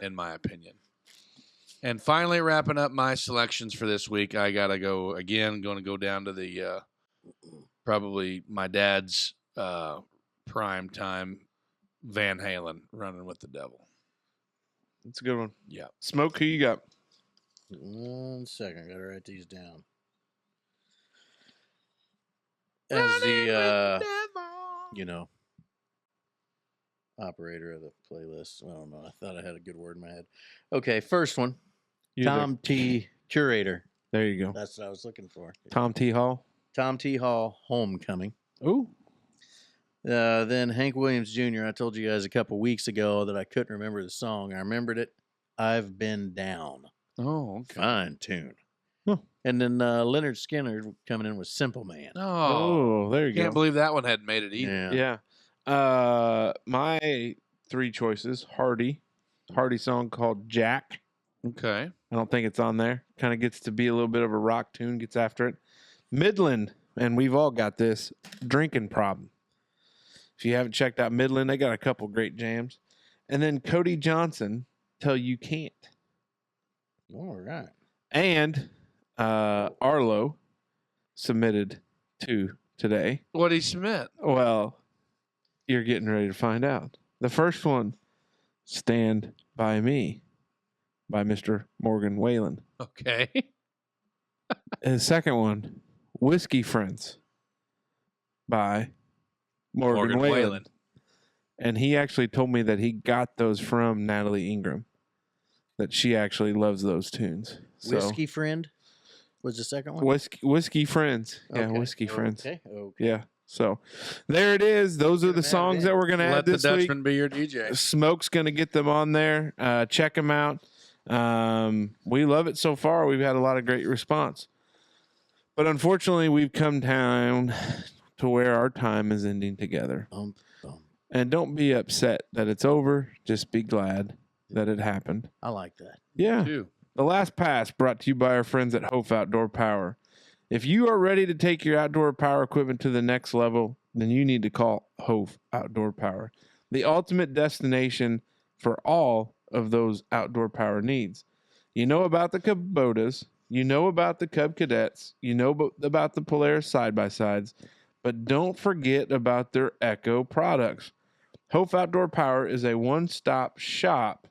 in my opinion. And finally, wrapping up my selections for this week, I got to go again, going to go down to the probably my dad's prime time Van Halen, Running with the Devil. That's a good one. Yeah. Smoke, who you got? 1 second. I got to write these down. As the, operator of the playlist. I don't know. I thought I had a good word in my head. Okay, first one. Tom T. Curator. There you go. That's what I was looking for. Tom T. Hall. Tom T. Hall, Homecoming. Ooh. Then Hank Williams Jr. I told you guys a couple weeks ago that I couldn't remember the song. I remembered it. I've Been Down. Oh, okay. Fine tune. Huh. And then Leonard Skinner coming in with Simple Man. Oh, there you go. Can't believe that one hadn't made it either. Yeah. My 3 choices: Hardy song called Jack. Okay. I don't think it's on there. Kind of gets to be a little bit of a rock tune. Gets after it. Midland, and we've all got this Drinking Problem. If you haven't checked out Midland, they got a couple great jams. And then Cody Johnson, Till You Can't. All right. And Arlo submitted 2 today. What'd he submit? Well, you're getting ready to find out. The first one, Stand By Me by Mr. Morgan Whalen. Okay. And the second one, Whiskey Friends by Morgan Whalen. And he actually told me that he got those from Natalie Ingram, that she actually loves those tunes. So, Whiskey Friend was the second one? Whiskey Friends. Yeah, Okay. Whiskey Friends. Okay. Yeah. So there it is. Those are the songs that we're going to Let add the this week. Dutchman be your DJ. Smoke's going to get them on there. Check them out. We love it so far. We've had a lot of great response. But unfortunately, we've come down to where our time is ending together. And don't be upset that it's over. Just be glad that it happened. I like that. Yeah. Too. The Last Pass brought to you by our friends at Hopf Outdoor Power. If you are ready to take your outdoor power equipment to the next level, then you need to call Hopf Outdoor Power, the ultimate destination for all of those outdoor power needs. You know about the Kubotas, you know about the Cub Cadets, you know about the Polaris side-by-sides, but don't forget about their Echo products. Hopf Outdoor Power is a one-stop shop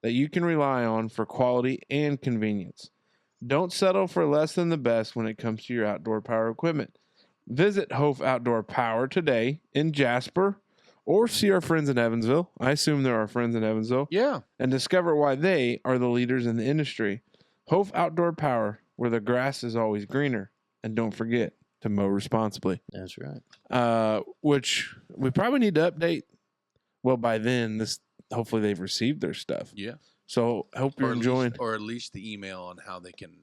that you can rely on for quality and convenience. Don't settle for less than the best when it comes to your outdoor power equipment. Visit Hopf Outdoor Power today in Jasper, or see our friends in Evansville. I assume there are friends in Evansville. Yeah. And discover why they are the leaders in the industry. Hopf Outdoor Power, where the grass is always greener. And don't forget to mow responsibly. That's right. Which we probably need to update. Well, by then, hopefully they've received their stuff. Yeah. So I hope you're enjoying. Or at least the email on how they can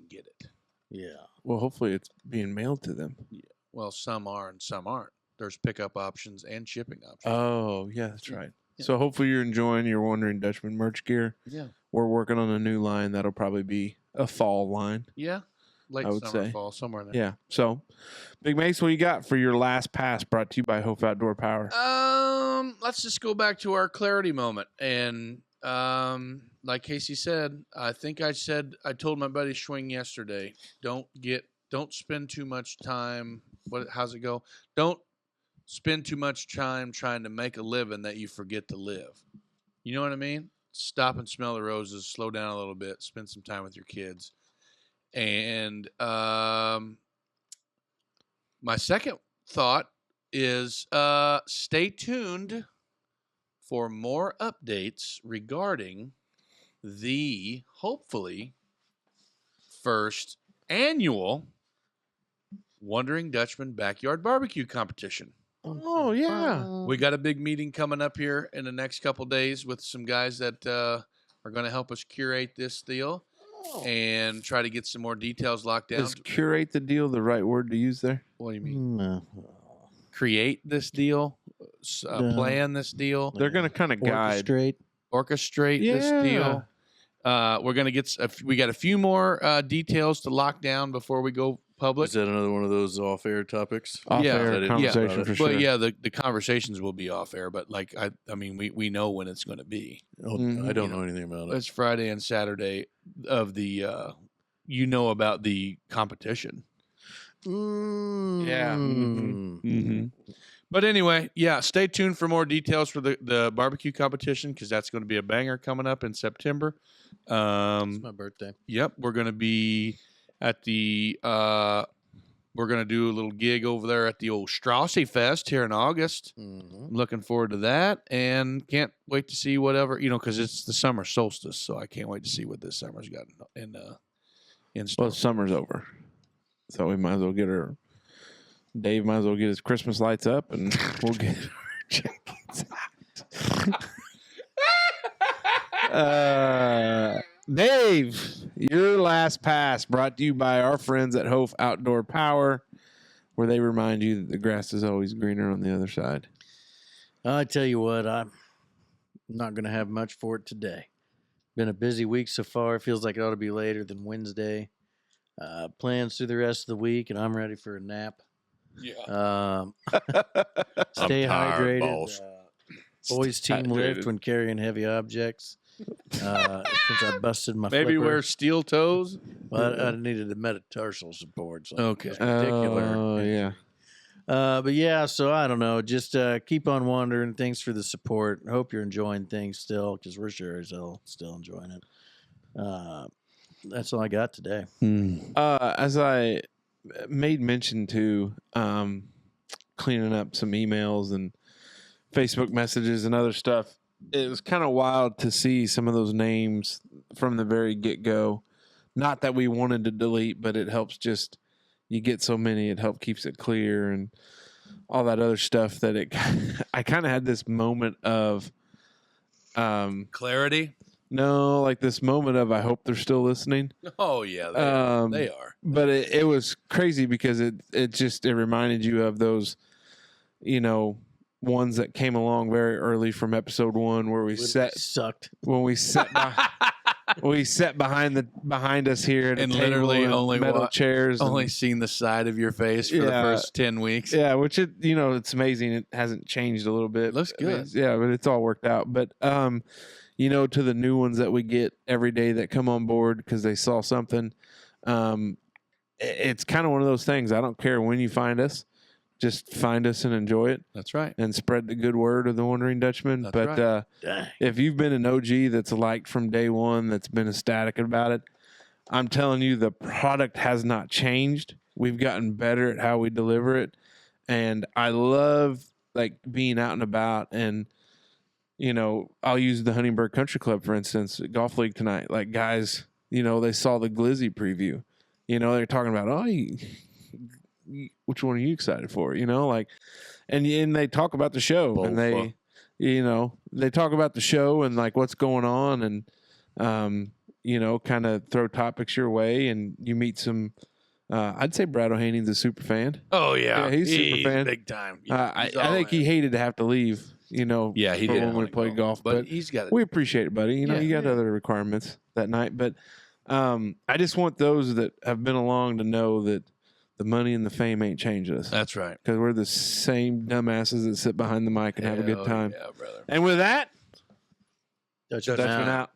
get it. Yeah. Well, hopefully it's being mailed to them. Yeah. Well, some are and some aren't. There's pickup options and shipping options. Oh, yeah, that's right. Yeah. So hopefully you're enjoying your Wondering Dutchman merch gear. Yeah. We're working on a new line that'll probably be a fall line. Yeah. Late I would summer, say. fall, somewhere in there. Yeah. So, Big Mace, what you got for your Last Pass brought to you by Hopf Outdoor Power? Let's just go back to our clarity moment. And like Casey said, I told my buddy Schwing yesterday, don't spend too much time. How's it go? Don't spend too much time trying to make a living that you forget to live. You know what I mean? Stop and smell the roses, slow down a little bit, spend some time with your kids. And my second thought is stay tuned for more updates regarding the hopefully first annual Wondering Dutchman Backyard Barbecue Competition. Oh, yeah. We got a big meeting coming up here in the next couple days with some guys that are going to help us curate this deal and try to get some more details locked down. Is curate the deal the right word to use there? What do you mean? No. Create this deal? Plan this deal? They're going to kind of guide. Orchestrate. Orchestrate this deal? We're gonna get. We got a few more details to lock down before we go public. Is that another one of those off-air topics? Off-air conversation for sure. But yeah, the conversations will be off air. But like I mean, we know when it's going to be. Oh, I don't know anything about it. It's Friday and Saturday of the. About the competition. Yeah. Mm-hmm. But anyway, yeah, stay tuned for more details for the barbecue competition because that's going to be a banger coming up in September. It's my birthday. Yep, we're going to be at the we're going to do a little gig over there at the old Straussy Fest here in August. Mm-hmm. I'm looking forward to that and can't wait to see whatever, because it's the summer solstice, so I can't wait to see what this summer's got in store. Well, summer's over, so we might as well Dave might as well get his Christmas lights up, and we'll get our chickens out. Dave, your last pass brought to you by our friends at Hopf Outdoor Power, where they remind you that the grass is always greener on the other side. I tell you what, I'm not going to have much for it today. Been a busy week so far. Feels like it ought to be later than Wednesday. Plans through the rest of the week, and I'm ready for a nap. Yeah. Stay tired, hydrated. boss. Boys team lift when carrying heavy objects. Since I busted my Maybe flipper. wear steel toes. Well, I needed the metatarsal support. So Okay. Particular. Oh, yeah. But yeah, so I don't know. Just keep on wondering. Thanks for the support. Hope you're enjoying things still, because we're sure as hell still enjoying it. That's all I got today. As I made mention to, cleaning up some emails and Facebook messages and other stuff, it was kind of wild to see some of those names from the very get-go. Not that we wanted to delete, but it helps just, you get so many, it helps keeps it clear and all that other stuff that I kind of had this moment of Clarity. No, like this moment of I hope they're still listening. Oh yeah, they are. But it was crazy because it reminded you of those, ones that came along very early from episode 1 where we sucked when we sat behind us here at and a literally table only metal chairs, only seen the side of your face for the first 10 weeks. Yeah, which it's amazing. It hasn't changed a little bit. It looks good. But it's all worked out. But to the new ones that we get every day that come on board because they saw something, it's kind of one of those things. I don't care when you find us. Just find us and enjoy it. That's right. And spread the good word of the Wondering Dutchmen. That's but right. If you've been an OG that's liked from day one, that's been ecstatic about it, I'm telling you, the product has not changed. We've gotten better at how we deliver it. And I love being out and about. And, I'll use the Huntingburg Country Club, for instance, golf league tonight. Like guys, they saw the Glizzy preview. They're talking about, which one are you excited for? And they talk about the show. Both, and they talk about the show and like what's going on and, kind of throw topics your way and you meet some, I'd say Brad O'Haney's a super fan. Oh yeah. He's super fan. Big time. I think he hated to have to leave, yeah, he for did when we played golf, but he's got it. We appreciate it, buddy. You got other requirements that night, but, I just want those that have been along to know that the money and the fame ain't changed us. That's right. Because we're the same dumbasses that sit behind the mic and have a good time. Yeah, brother. And with that, Dutchman Dutchman out.